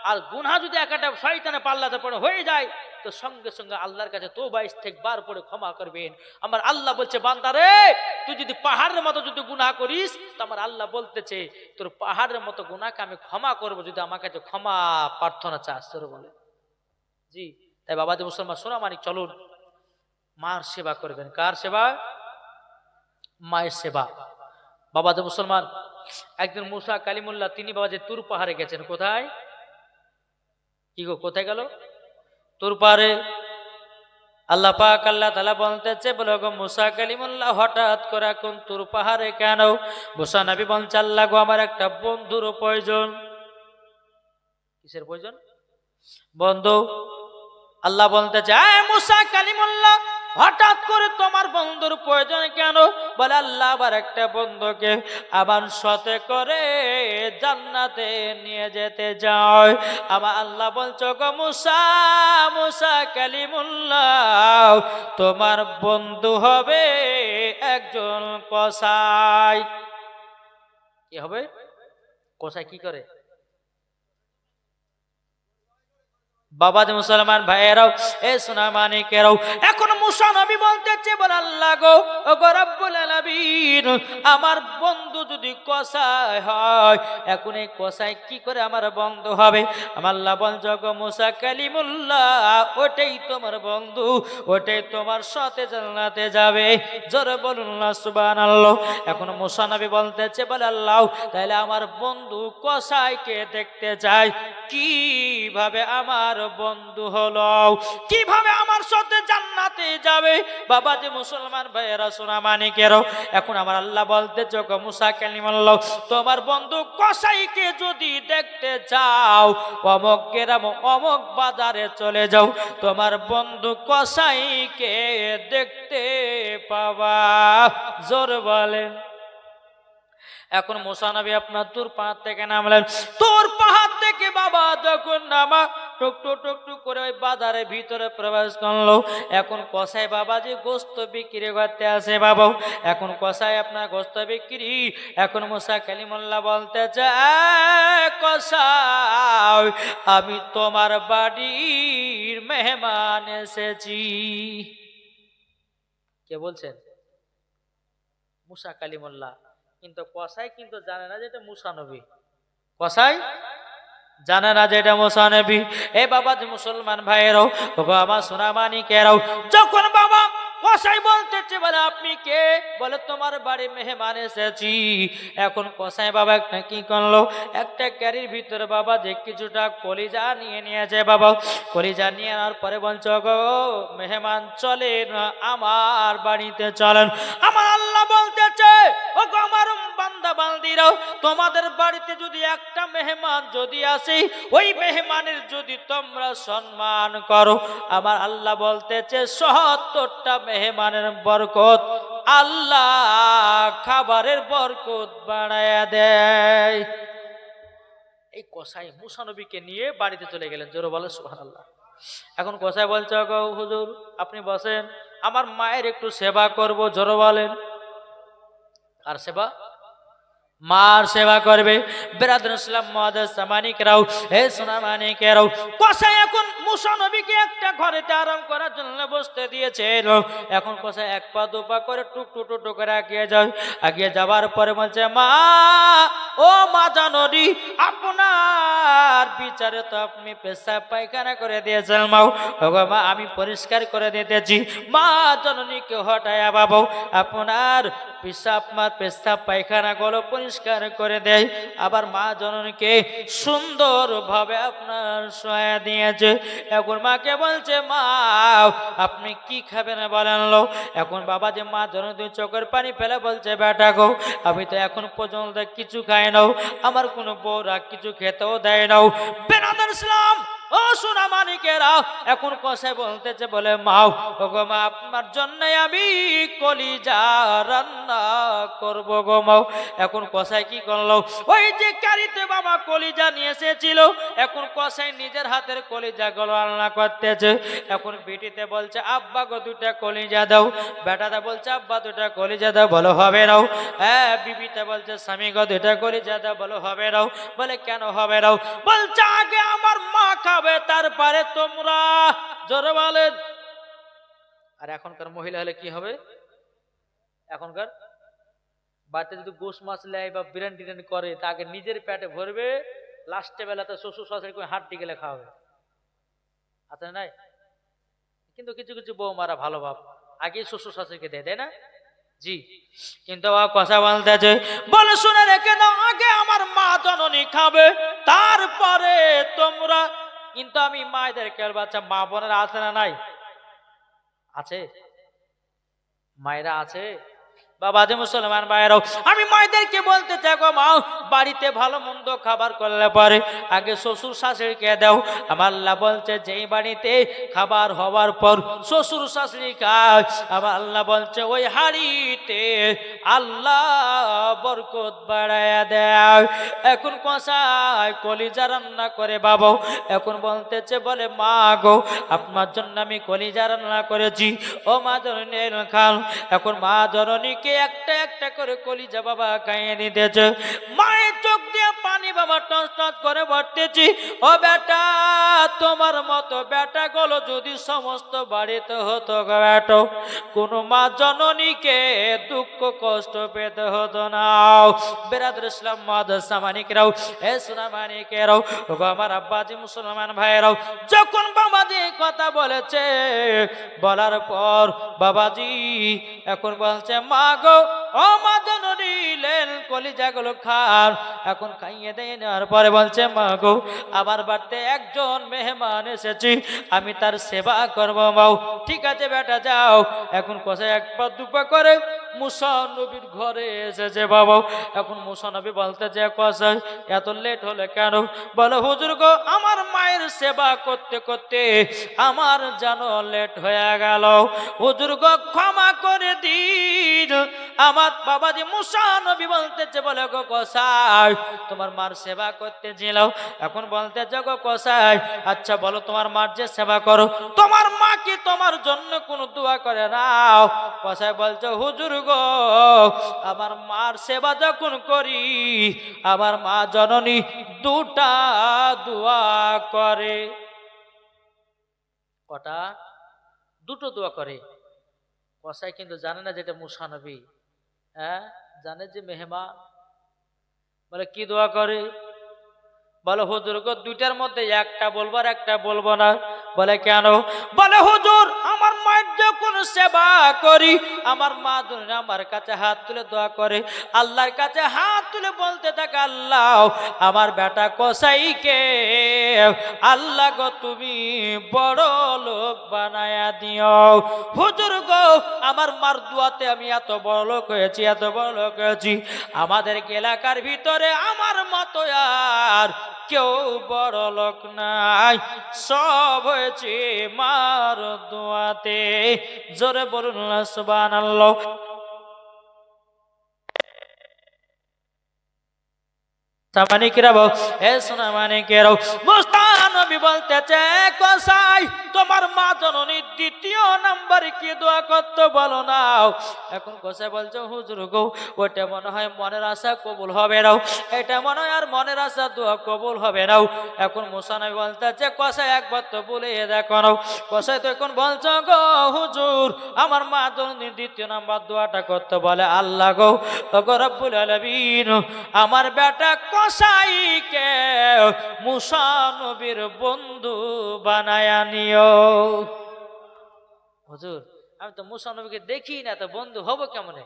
আর গুনাহ যদি একটা শয়তানের পাল্লাতে পড়ে হয়ে যায়, তো সঙ্গে সঙ্গে আল্লাহর কাছে তওবা ইস্তেগফার করে ক্ষমা করবেন। আমার আল্লাহ বলছে বান্দারে, তুই যদি পাহাড়ের মতো যদি গুনাহ করিস, তো আমার আল্লাহ বলতেছে তোর পাহাড়ের মতো গুনাহকে আমি ক্ষমা করব যদি আমার কাছে ক্ষমা প্রার্থনা চাস। তোর বলে জি। তাই বাবাজি মুসলমান সোনা মানিক চলুন, মার সেবা করবেন। কার সেবা? মায়ের সেবা। বাবাজি মুসলমান একজন মুসা কালিমুল্লাহ তিনি বাবাজি তুর পাহাড়ে গেছেন। কোথায়? কি গো, কোথায় গেল? তুর পাহাড়ে। আল্লাহ পাক আল্লাহ তাআলা বলতেছে, বলো গো মুসা কালিমুল্লাহ হঠাৎ করে এখন তুর পাহাড়ে কেন? মুসা নবী বলছে আল্লাহ গো আমার একটা বন্ধুর প্রয়োজন। কিসের প্রয়োজন? বন্ধু। আল্লাহ বলতেছে এ মুসা কালিমুল্লাহ হঠাৎ করে তোমার বন্ধুর প্রয়োজন কেন? বলে আল্লাহ আবার একটা বন্ধুকে আবার সাথে করে জান্নাতে নিয়ে যেতে যায়। আমার আল্লাহ বলছো গো মুসা, মুসা কালিমুল্লাহ তোমার বন্ধু হবে একজন কসাই। কি হবে? কসাই কি করে? বাবাজি মুসলমান ভাইয়েরাও এ সোনা মানিকেরাও, এখন মুসা নবী বলতেছে বলে আল্লাহ গো ও গো রব্বুল আলামিন আমার বন্ধু যদি কসাই হয়, এখন এই কসাই কি করে আমার বন্ধু হবে? আমার আল্লাহ বলছো গো মুসা কালিমুল্লাহ ওটাই তোমার বন্ধু, ওটাই তোমার সাথে জান্নাতে যাবে। জোরে বলুন না সুবহানাল্লাহ। এখন মুসা নবী বলতেছে বলে আল্লাহ তাহলে আমার বন্ধু কসাইকে দেখতে চাই, কিভাবে আমার বন্ধু হলো, কিভাবে আমার সাথে জান্নাতে যাবে? বাবাজি মুসলমান ভাইয়েরা সোনা মানিকেরও, এখন আমার আল্লাহ বলতেছে গো মুসা কালিমুল্লাহ তোমার বন্ধু কসাইকে যদি দেখতে চাও, অমুক গ্রাম অমুক বাজারে চলে যাও, তোমার বন্ধু কসাইকে দেখতে পাবা। জোর বলেন। এখন মুসা নবী আপনার তুর পাহাড় থেকে নামলেন। তুর পাহাড় থেকে বাবা যখন নামা টুকটু টুকটু করে ওই বাজারের ভিতরে প্রবেশ করলো। এখন কসাই বাবাজি গোস্ত বিক্রি করতে আসে বাবা। এখন কসাই আপনার গোস্ত বিক্রি। এখন মুসা কালিমুল্লাহ বলতে চায় কসাই আমি তোমার বাড়ির মেহমান এসেছি। কে বলছেন? মুসা কালিমুল্লাহ। কিন্তু কসাই কিন্তু জানে না যে এটা মুসা নবী। কসাই জানে না যে এটা মুসা নবী। এ বাবা মুসলমান ভাইয়েরাও আমার সোনা মানিকেরাও, যখন বাবা কসাই বলতেছে বলে আপনি কে? বলে তোমার বাড়ি মেহমান এসেছি। এখন কসাই বাবা একটা কি করলো, একটা ক্যারির ভিতরে বাবা যে কিছুটা কলিজা নিয়ে নিয়েছে বাবা। কলিজা নিয়ে আনার পরে বলছো গো মেহমান চলেন আমার বাড়িতে চলেন। আমার আল্লাহ বলতেছে ও গো আমার বান্দা বান্দিরাও তোমাদের বাড়িতে যদি একটা মেহমান যদি আসে, ওই মেহমানের যদি তোমরা সম্মান করো, আমার আল্লাহ বলতেছে ৭০টা মেহমানের বরকত আল্লাহ খাবারের বরকত বাড়ায়া দেয়। এই কসাই মুসা নবীকে নিয়ে বাড়িতে চলে গেলেন। জোরে বলে সুবহানাল্লাহ। এখন কসাই বলছে গো হুজুর আপনি বসেন, আমার মায়ের একটু সেবা করব। জোরে বলেন। আর সেবা? মার সেবা করবে। বেরাদর ইসলাম মুআজ্জাজ সামানিকরাও, হে সোনা মানিকেরাও, কসাই এখন মুসা নবীকে একটা ঘরেতে আরাম করার জন্য বসতে দিয়েছে। এখন কসাই এক পা দু পা করে টুক টুক টুক টুক করে আগিয়ে যায়। আগিয়ে যাবার পরে বলছে, মা ও মা জননী, আপনার বিচারে তো আপনি পেশাব পায়খানা করে দিয়েছেন। মাও, ওগো মা, আমি পরিষ্কার করে দিতেছি। মা জননীকে হটায়া বাবু আপনার পেশাব পায়খানা গুলো পরিষ্কার করে দেয়। আবার মা জননীকে সুন্দর ভাবে আপনার শোয়া দিয়েছে। এখন মাকে বলছে, মা আপনি কি খাবেন বলেন লো। এখন বাবা যে মা জননী চোখের পানি ফেলে বলছে, বেটা গো, আমি তো এখন পর্যন্ত কিছু খাই নাও, আমার কোনো বউরা কিছু খেতেও দেয় নাও। বেনাদার ইসলাম ও সোনা মানিকেরা, এখন কসাই বলতেছে, বলে মাও, ওগো মা, আপনার জন্য আমি কলিজা রান্না করব গো মাও। এখন কসাই কি করলো, ওই যে কারিতে বাবা কলিজা নিয়ে এসেছিল, এখন কসাই নিজের হাতের কলিজা গুলো রান্না করতেছে। এখন বেটিতে বলছে, আব্বা গো দুটা কলিজা দাও। বেটাটা বলছে, আব্বা দুটা কলিজা দাও। বলো হবে নাও। হ্যাঁ, বিবিতে বলছে, স্বামী গো দুটা কলিজা দাও। বলো হবে নাও। বলে কেন হবে নাও? বলছে, আগে আমার মা খাবে, তারপরে তোমরা। জোরে বলেন। আর এখনকার মহিলা হলে কি হবে? এখনকার বাড়িতে যদি গোশ মাছ লেয় বা বিরিয়ানি টিরানি করে, তাকে নিজের পেটে ভরবে, লাস্টে বেলাতে শ্বশুর শাশুড়ি করে হাড্ডি গেলে খাওয়াবে। আছে নাই? কিন্তু কিছু কিছু বৌমারা ভালো ভাব, আগে শ্বশুর শাশুড়িকে দেয়, তাই না? জি। কিন্তু কথা বলতেছে, বলে শুনে রেখে দাও, আগে আমার মা জননী খাবে, তারপরে তোমরা। কিন্তু আমি মায়েদেরকে, বাচ্চা মা বোনেরা আছে না নাই? আছে, মায়েরা আছে। বাবা যে মুসলমান ভাইরাও, আমি মায়েদেরকে বলতে চাই, গো মা, বাড়িতে ভালো মন্দ খাবার করলে পরে আগে শ্বশুর শাশুড়িকে দাও। আমার আল্লাহ বলছে, যেই বাড়িতে খাবার হওয়ার পর শ্বশুর শাশুড়ি খায়, আমার আল্লাহ বলছে ওই হাড়িতে আল্লাহ বরকত বাড়ায়া দেয়। এখন কসাই কলিজা রান্না করে বাবা, এখন বলতেছে, বলে মা গো, আপনার জন্য আমি কলিজা রান্না করেছি, ও মা জননী খান। এখন মা জননীকে একটা একটা করে কলিজা বাবা খাইয়ে দিতেছে। মায়ের চোখ দিয়ে পানি বাবা টস টস করে ভরতেছি। ও বেটা, তোমার মতো বেটা গুলো যদি সমস্ত বাড়িতে হতো গো বেটো, কোন মা জননীকে দুঃখ কষ্ট পেতে হতো না। বেরাদর ইসলাম মুআজ্জাজ সামানিকরাও, এ সোনা মানিকেরাও, ওগো আমার আব্বাজি মুসলমান ভাইরাও, যখন বাবাজি কথা বলেছে, বলার পর বাবাজি এখন বলছে, মা গো, ও মা জননী লেন কলিজা গুলো খান। এখন খাইয়ে দিয়ে নেওয়ার পরে বলছে, মা গো, আমার বাড়িতে একজন মেহমান এসেছি, আমি তার সেবা করবো। মাও, ঠিক আছে বেটা যাও। এখন কষে এক পা দুপা করে মুসা নবীর ঘরে এসেছে বাবা। এখন মুসা নবী বলতে যে, কষাই এত লেট হলে কেন? বলে, হুজুর গো, আমার মায়ের সেবা করতে করতে আমার যেন লেট হয়ে গেল, হুজুর গো ক্ষমা করে দিন। আমার বাবাজি মুসা নবী বলতেছে, বলে গো কসাই, তোমার মার সেবা করতে ছিল। এখন বলতেছে, গো কসাই, আচ্ছা বলো, তোমার মার যে সেবা করো, তোমার মা কি তোমার জন্য কোনো দোয়া করে নাও? কসাই বলছে, হুজুর গো, আমার মার সেবা যখন করি, আমার মা জননী দুটা দোয়া করে। কটা? দুটো দোয়া করে। কসাই কিন্তু জানে না যেটা মুসা নবী, হ্যাঁ, জানে যে মেহমান। বলে, কি দোয়া করে? বলে, হুজুর গো, দুইটার মধ্যে একটা বলবো আর একটা বলবো না। বলে, কেন? বলে, হুজুর, আমার মায়ের যখন সেবা করি, আমার মা যখন আমার কাছে হাত তুলে দোয়া করে, আল্লাহর কাছে হাত তুলে বলতে থাকে, আল্লাহ, আমার বেটা কসাইকে আল্লাহ গো তুমি বড় লোক বানায়া দিও। হুজুর গো, আমার মার দোয়াতে আমি এত বড় লোক হয়েছি, এত বড় লোক হয়েছি, আমাদের এলাকার ভিতরে আমার মতো আর কেউ বড় লোক নাই, সব হয়েছে মার দোয়াতে। জোরে বলুন না সুবহানাল্লাহ। মানিকেরাও, এ সোনা মানিকেরাও, মুস্তান নবী বলতেছে কসাই তোমার মা জননীর দ্বিতীয় নাম্বার কি দোয়া করতে বলো না। এখন কসাই বলছে হুজুর গো ওটা মনে হয় মনের আশা কবুল হবে না, এটা মনে হয় আর মনের আশা দোয়া কবুল হবে না। এখন মুসা নবী বলতেছে কসাই একবার তো বলে দেখো না। কসাই তো এখন বলছো গো হুজুর আমার মা জননীর দ্বিতীয় নাম্বার দোয়াটা করতে বলে আল্লাহ গো রব্বুল আলামিন আমার বেটা কসাইকে মুসা নবীর বন্ধু বানায়া নিও। হুজুর আমি তো মুসা নবীকে দেখি না, তো বন্ধু হব কেমনে?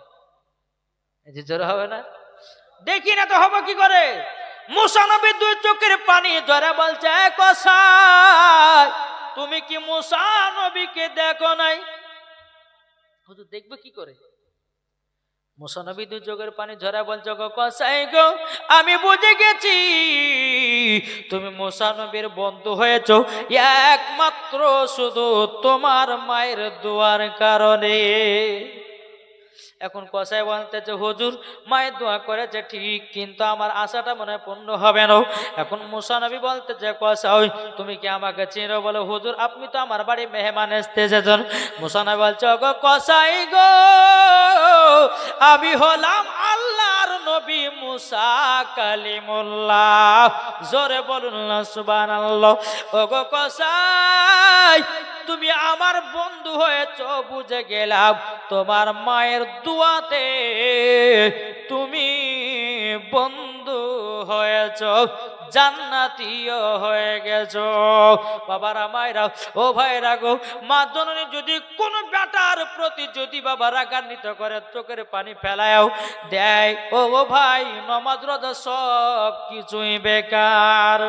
জোর হবে না, দেখি না তো হব কি করে? মুসা নবী দুই চোখের পানি ধরে বলছে কসাই তুমি কি মুসা নবীকে দেখো নাই? হুজুর দেখবে কি করে? মুসা নবী দুই চোখের পানি ঝরা বলছো গো কসাই গো আমি বুঝে গেছি তুমি মুসা নবীর বন্ধু হয়েছো একমাত্র শুধু তোমার মায়ের দোয়ার কারণে। এখন কসাই বলতেছে হুজুর মায়ের দোয়া করেছে ঠিক, কিন্তু আমার আশাটা মনে হয় পূর্ণ হবে না। এখন মুসা নবী বলতেছে কসাই তুমি কি আমাকে চিনো? বলো হুজুর আপনি তো আমার বাড়ি মেহমান এসেছেন। মুসা নবী বলছে গো কসাই গো আমি হলাম আল্লাহর নবী মুসা কালিমুল্লাহ। জোরে বলুন না সুবহানাল্লাহ। ওগো কসাই তুমি আমার বন্ধু হয়েছ বুঝে গেলাম, তোমার মায়ের দুয়াতে তুমি বন্ধু হয়েছ, জান্নাতীয় হয়ে গেছো। বাবারা মায়েরা ও ভাইরা গো মা জননী যদি কোন বেটার প্রতি যদি বাবা রাগান্বিত করে চোখের পানি ফেলায়ও দেয় ও ভাই নমাজ রোজা সব কিছুই বেকার।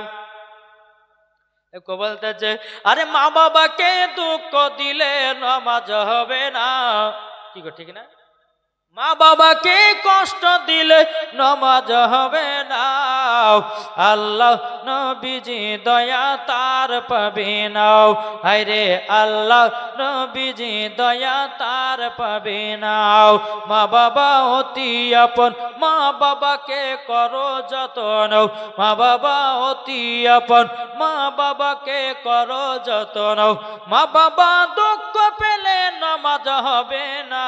বলতেছে আরে মা বাবাকে দুঃখ দিলে নামাজ হবে না, কি গো ঠিক না? মা বাবাকে কষ্ট দিলে নামাজ হবে না। আল্লাহ নবীজি দয়া তার পাবে না, হায়রে আল্লাহ নবীজি দয়া তার পাবে না। মা বাবা অতি আপন, মা বাবাকে করো যতন, মা বাবা অতি আপন, মা বাবাকে করো যতন। মা বাবা দুঃখ পেলে নামাজ হবে না,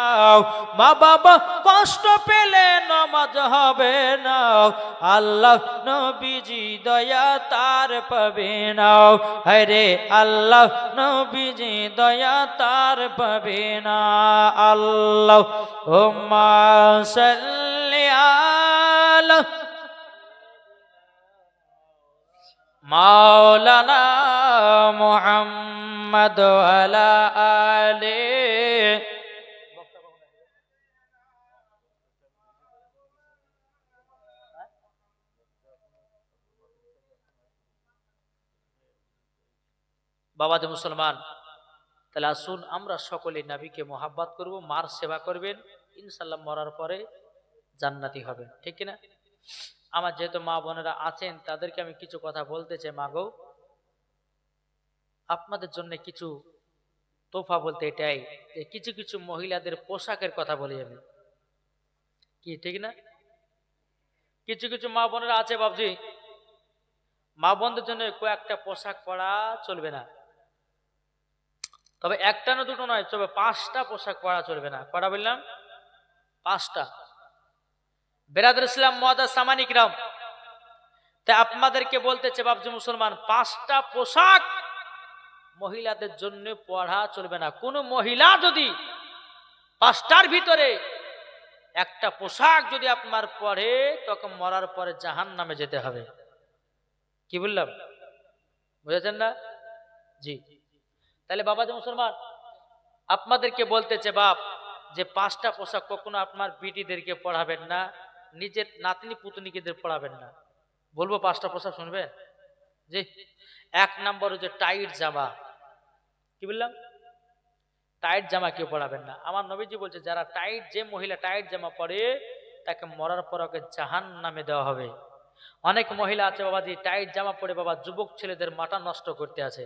মা বাবা কষ্ট পেলে নামাজ হবে না। আল্লাহ নবীজি দয়া তার পাবে না, হরে আল্লাহ নবীজি দয়া তার পাবে না। আল্লাহুম্মা সাল্লি আলা মাওলানা মুহাম্মদ ওয়া আলা বাবাজি মুসলমান। তাহলে আসুন আমরা সকলে নবীকে মোহাব্বত করব, মার সেবা করবেন, ইনশাআল্লাহ মরার পরে জান্নাতি হবেন, ঠিক কিনা? আমার যেহেতু মা বোনেরা আছেন তাদেরকে আমি কিছু কথা বলতে চাই। মা গো আপনাদের জন্য কিছু তোফা বলতে এটাই যে কিছু কিছু মহিলাদের পোশাকের কথা বলি আমি, কি ঠিক না? কিছু কিছু মা বোনেরা আছে বাবজি মা বোনদের জন্য কয়েকটা পোশাক পরা চলবে না, তবে একটা না দুটো নয়, তবে 5টা পোশাক পরা চলবে না। কটা বললাম? 5টা। বেরাদর ইসলাম মুআজ্জাজ সামানি কিরাম, তাই আপনাদেরকে বলতেছে বাবজি মুসলমান 5টা পোশাক মহিলাদের জন্য পরা চলবে না। কোন মহিলা যদি 5টার ভিতরে একটা পোশাক যদি আপনার পরে তখন মরার পরে জাহান্নামে যেতে হবে। কি বললাম বুঝেছেন না? জি। তাহলে বাবাজি মুসলমান আপনাদেরকে বলতেছে বাপ যে 5টা পোশাক কখনো আপনার বিটিদেরকে পড়াবেন না, নিজের নাতনি পুতনিকেদের পড়াবেন না। বলবো 5টা পোশাক শুনবেন? জি। 1 নম্বর হচ্ছে টাইট জামা। কি বললাম? টাইট জামা কেউ পড়াবেন না। আমার নবীজি বলছে যারা টাইট, যে মহিলা টাইট জামা পরে তাকে মরার পর ওকে জাহান্নামে দেওয়া হবে। অনেক মহিলা আছে বাবাজি টাইট জামা পরে বাবা যুবক ছেলেদের মাথা নষ্ট করতে আছে,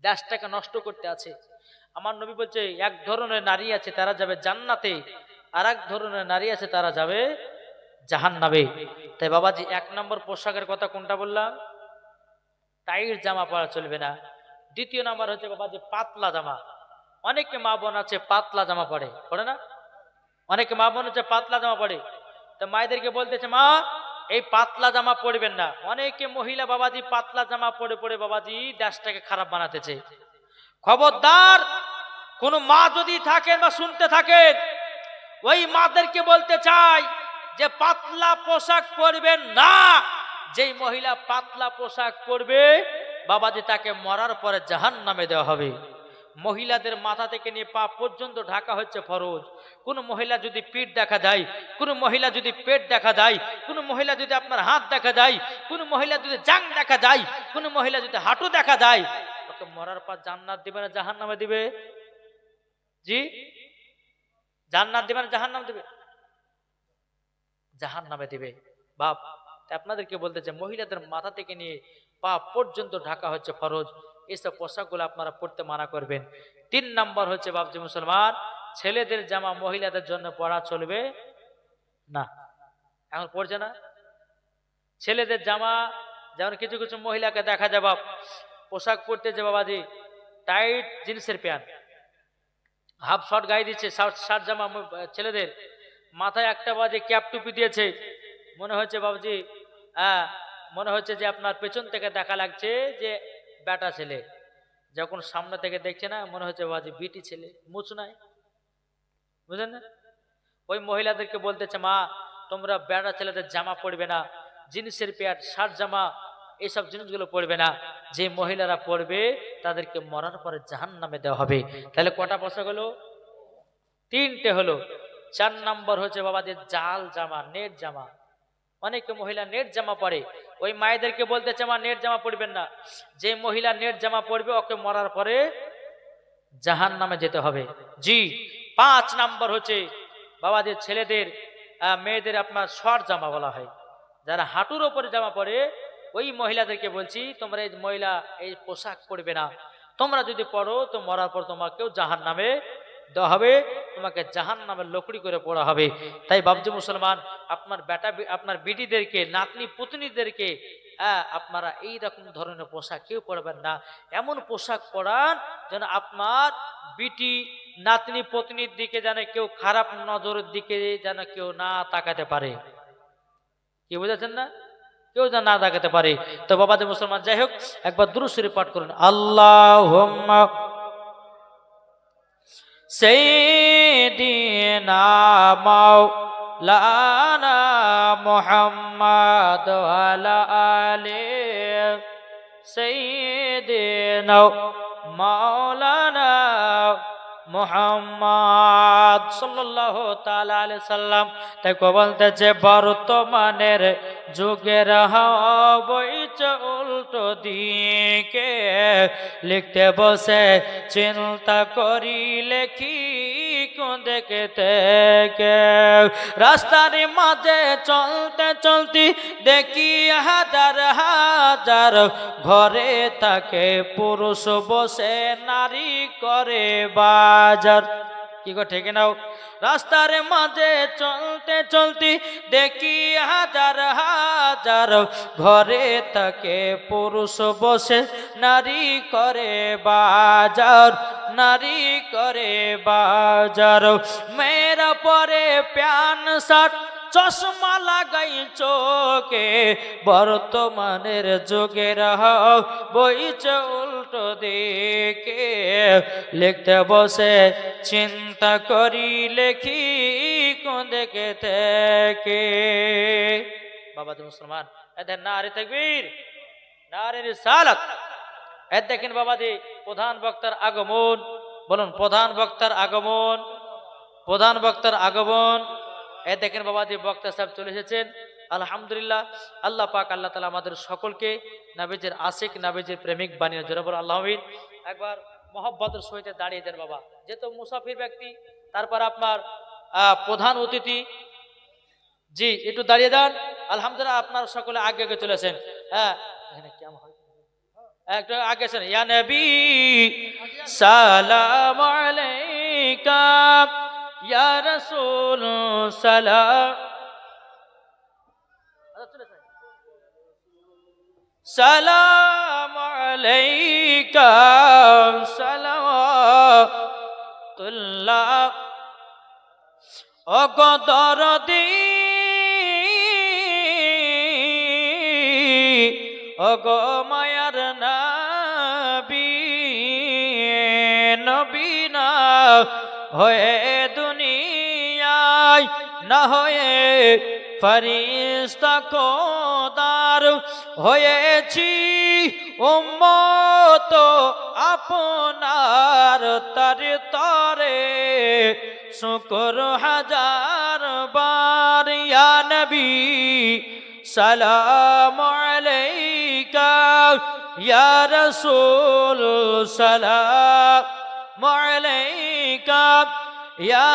দেশটাকে নষ্ট করতে আছে। আমার নবী বলছে এক ধরনের নারী আছে তারা যাবে জান্নাতে, আর এক ধরনের নারী আছে তারা যাবে জাহান্নামে। তাই বাবাজি 1 নম্বর পোশাকের কথা কোনটা বললাম? টাইট জামা পরা চলবে না। দ্বিতীয় নাম্বার হচ্ছে বাবা যে পাতলা জামা। অনেকে মা বোন আছে পাতলা জামা পরে না? অনেকে মা বোন হচ্ছে পাতলা জামা পরে। তো মায়েদেরকে বলতেছে মা এই পাতলা জামা পরবেন না। অনেকে মহিলা বাবাজি পাতলা জামা পরে পরে বাবাজি দেশটাকে খারাপ বানাতেছে। খবরদার, কোন মা যদি থাকেন বা শুনতে থাকেন, ওই মাদেরকে বলতে চাই যে পাতলা পোশাক পরবেন না। যেই মহিলা পাতলা পোশাক পরবে বাবাজি তাকে মরার পরে জাহান্নামে দেওয়া হবে। মহিলাদের মাথা থেকে নিয়ে পা পর্যন্ত ঢাকা হচ্ছে ফরজ। কোন মহিলা যদি পিঠ দেখা যায়, কোন মহিলা যদি পেট দেখা যায়, কোন মহিলা যদি আপনার হাত দেখা যায়, কোন মহিলা যদি জাং দেখা যায়, কোন মহিলা যদি হাঁটু দেখা যায়, ওকে মরার পর জান্নাত দিবে না জাহান্নামে দিবে? জি, জান্নাত দিবে না জাহান্নাম দিবে? জাহান্নামে দিবে। বাপ, আপনাদেরকে বলতে চাই মহিলাদের মাথা থেকে নিয়ে পা পর্যন্ত ঢাকা হচ্ছে ফরজ। এইসব পোশাকগুলো আপনারা পড়তে মানা করবেন। 3 নাম্বার হচ্ছে বাপজি মুসলমান, ছেলেদের জামা মহিলাদের জন্য পরা চলবে না। এখন পড়ছে না ছেলেদের জামা। যেমন কিছু কিছু মহিলাকে দেখা যায় বাপ পোশাক পরতেছে বাবাজি টাইট জিন্সের প্যান্ট, হাফ শর্ট গায়ে দিচ্ছে, শার্ট জামা ছেলেদের, মাথায় একটা বাজে ক্যাপ টুপি দিয়েছে। মনে হচ্ছে বাবুজি মনে হচ্ছে যে আপনার পেছন থেকে দেখা লাগছে যে বেটা ছেলে, যখন সামনে থেকে দেখছে না মনে হচ্ছে বাবুজি বিটি ছেলে, মুছ নাই, বুঝলেন না? ওই মহিলাদেরকে বলতেছে মা তোমরা বেটা ছেলেদের জামা পরবে না, জিন্সের প্যান্ট শার্ট জামা এইসব জিনিসগুলো পরবে না। যে মহিলারা পরবে তাদেরকে মরার পরে জাহান্নামে দেওয়া হবে। তাহলে কটা পোশাক হলো? 3টে হলো। 4 নাম্বার হচ্ছে বাবাদের জাল জামা, নেট জামা। অনেকে মহিলা নেট জামা পরে, ওই মায়েদেরকে বলতেছে মা নেট জামা পরবেন না। যে মহিলা নেট জামা পরবে ওকে মরার পরে জাহান্নামে যেতে হবে। জি। 5 নাম্বার হচ্ছে বাবাদের ছেলেদের মেয়েদের আপনার শর্ট জামা বলা হয়, যারা হাঁটুর ওপরে জামা পরে, ওই মহিলাদেরকে বলছি তোমরা এই মহিলা এই পোশাক পরবে না। তোমরা যদি পড়ো তো মরার পর তোমাকেও জাহান্নামে দেওয়া হবে, তোমাকে জাহান্নামের লকড়ি করে পড়া হবে। তাই বাবজি মুসলমান আপনার বেটা আপনার বিটিদেরকে নাতনি পুতনিদেরকে আপনারা এই রকম ধরনের পোশাক কেউ পরবেন না। এমন পোশাক পরান যেন আপনার বিটি নাতনি পত্নীর দিকে যেন কেউ খারাপ নজরের দিকে যেন কেউ না তাকাতে পারে। কি বুঝেছেন না? কেউ যেন না তাকাতে পারে। তো বাবাদের মুসলমান যাই হোক একবার দুরূদ শরীফ পাঠ করুন। আল্লাহুম্মা সাইয়্যিদিনা মাওলানা মুহাম্মদ ওয়া আলা আলি সাইয়্যিদিনা মাওলানা মুহাম্মদ সাল্লাল্লাহু তাআলা আলাইহি সাল্লাম। তাই বলতেছে বর্তমানের যুগের হাওয়া বইছে উল্টো দিকে, লিখতে বসে চিন্তা করি লেখি কোন দেখে থেকে। রাস্তার মাঝে চলতে চলতে দেখি হাজার হাজার ঘরে থাকে পুরুষ বসে নারী করে বাজার। কি গো ঠিক নাও? রাস্তার মাঝে চলতে চলতে দেখি হাজার হাজার ঘরে থাকে পুরুষ বসে নারী করে বাজার, নারী করে বাজার। মেয়েরা পরে প্যান্ট শার্ট চশমা লাগাই চোখে, বর্তমানের যুগের হাওয়া বইছে উল্টো দিকে, লিখতে বসে চিন্তা করি লেখি কোন দিকে থেকে। বাবাজি মুসলমান এদের নারে তাকবীর, নারে রিসালাত। এর দেখেন বাবাজি প্রধান বক্তার আগমন, বলুন প্রধান বক্তার আগমন, প্রধান বক্তার আগমন। এ দেখেন বাবাজি বক্তা সাহেব চলে এসেছেন। আলহামদুলিল্লাহ, আল্লাহ পাক আল্লাহ তাআলা আমাদের সকলকে নবীজির আশিক নবীজির প্রেমিক বানিয়ে জোরে বল আল্লাহ আমিন। একবার মহব্বতের সহিত দাঁড়িয়ে যান বাবা, যেহেতু মুসাফির ব্যক্তি, তারপর আপনার প্রধান অতিথি। জি একটু দাঁড়িয়ে যান। আলহামদুলিল্লাহ আপনারা সকলে আগে আগে চলেছেন। হ্যাঁ এখানে কেমন হয় একটু আগে আছেন। ইয়া নবী সালাম আলাইকা, ইয়া রাসূল সালাম, সালাম আলাইকা সালাওয়াতুল্লাহ ও গো দরদি ও গো মায়ার নবী নবী না হয়ে দুনিয়ায় না হয়ে ফরিস্তা খোদার হয়েছি উম্মত আপনার তার তরে শুকর হাজার বার ইয়া নবী সালাম আলাইকা ইয়া রাসূল সালাম আলাইকা ইয়া